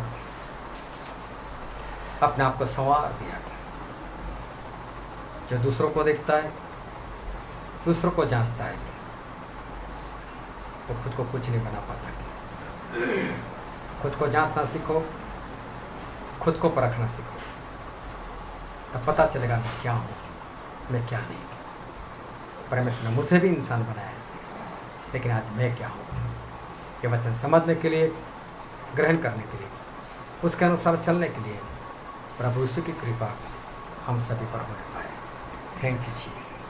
अपने आप को संवार दिया। जो दूसरों को देखता है, दूसरों को जांचता है, वो खुद को कुछ नहीं बना पाता। खुद को जांचना सीखो, खुद को परखना सीखो, तब पता चलेगा मैं क्या हूँ, मैं क्या नहीं। परमेश्वर ने मुझे भी इंसान बनाया है, लेकिन आज मैं क्या हूँ, ये वचन समझने के लिए, ग्रहण करने के लिए, उसके अनुसार चलने के लिए प्रभु यीशु की कृपा हम सभी पर होने पाए। Thank you Jesus.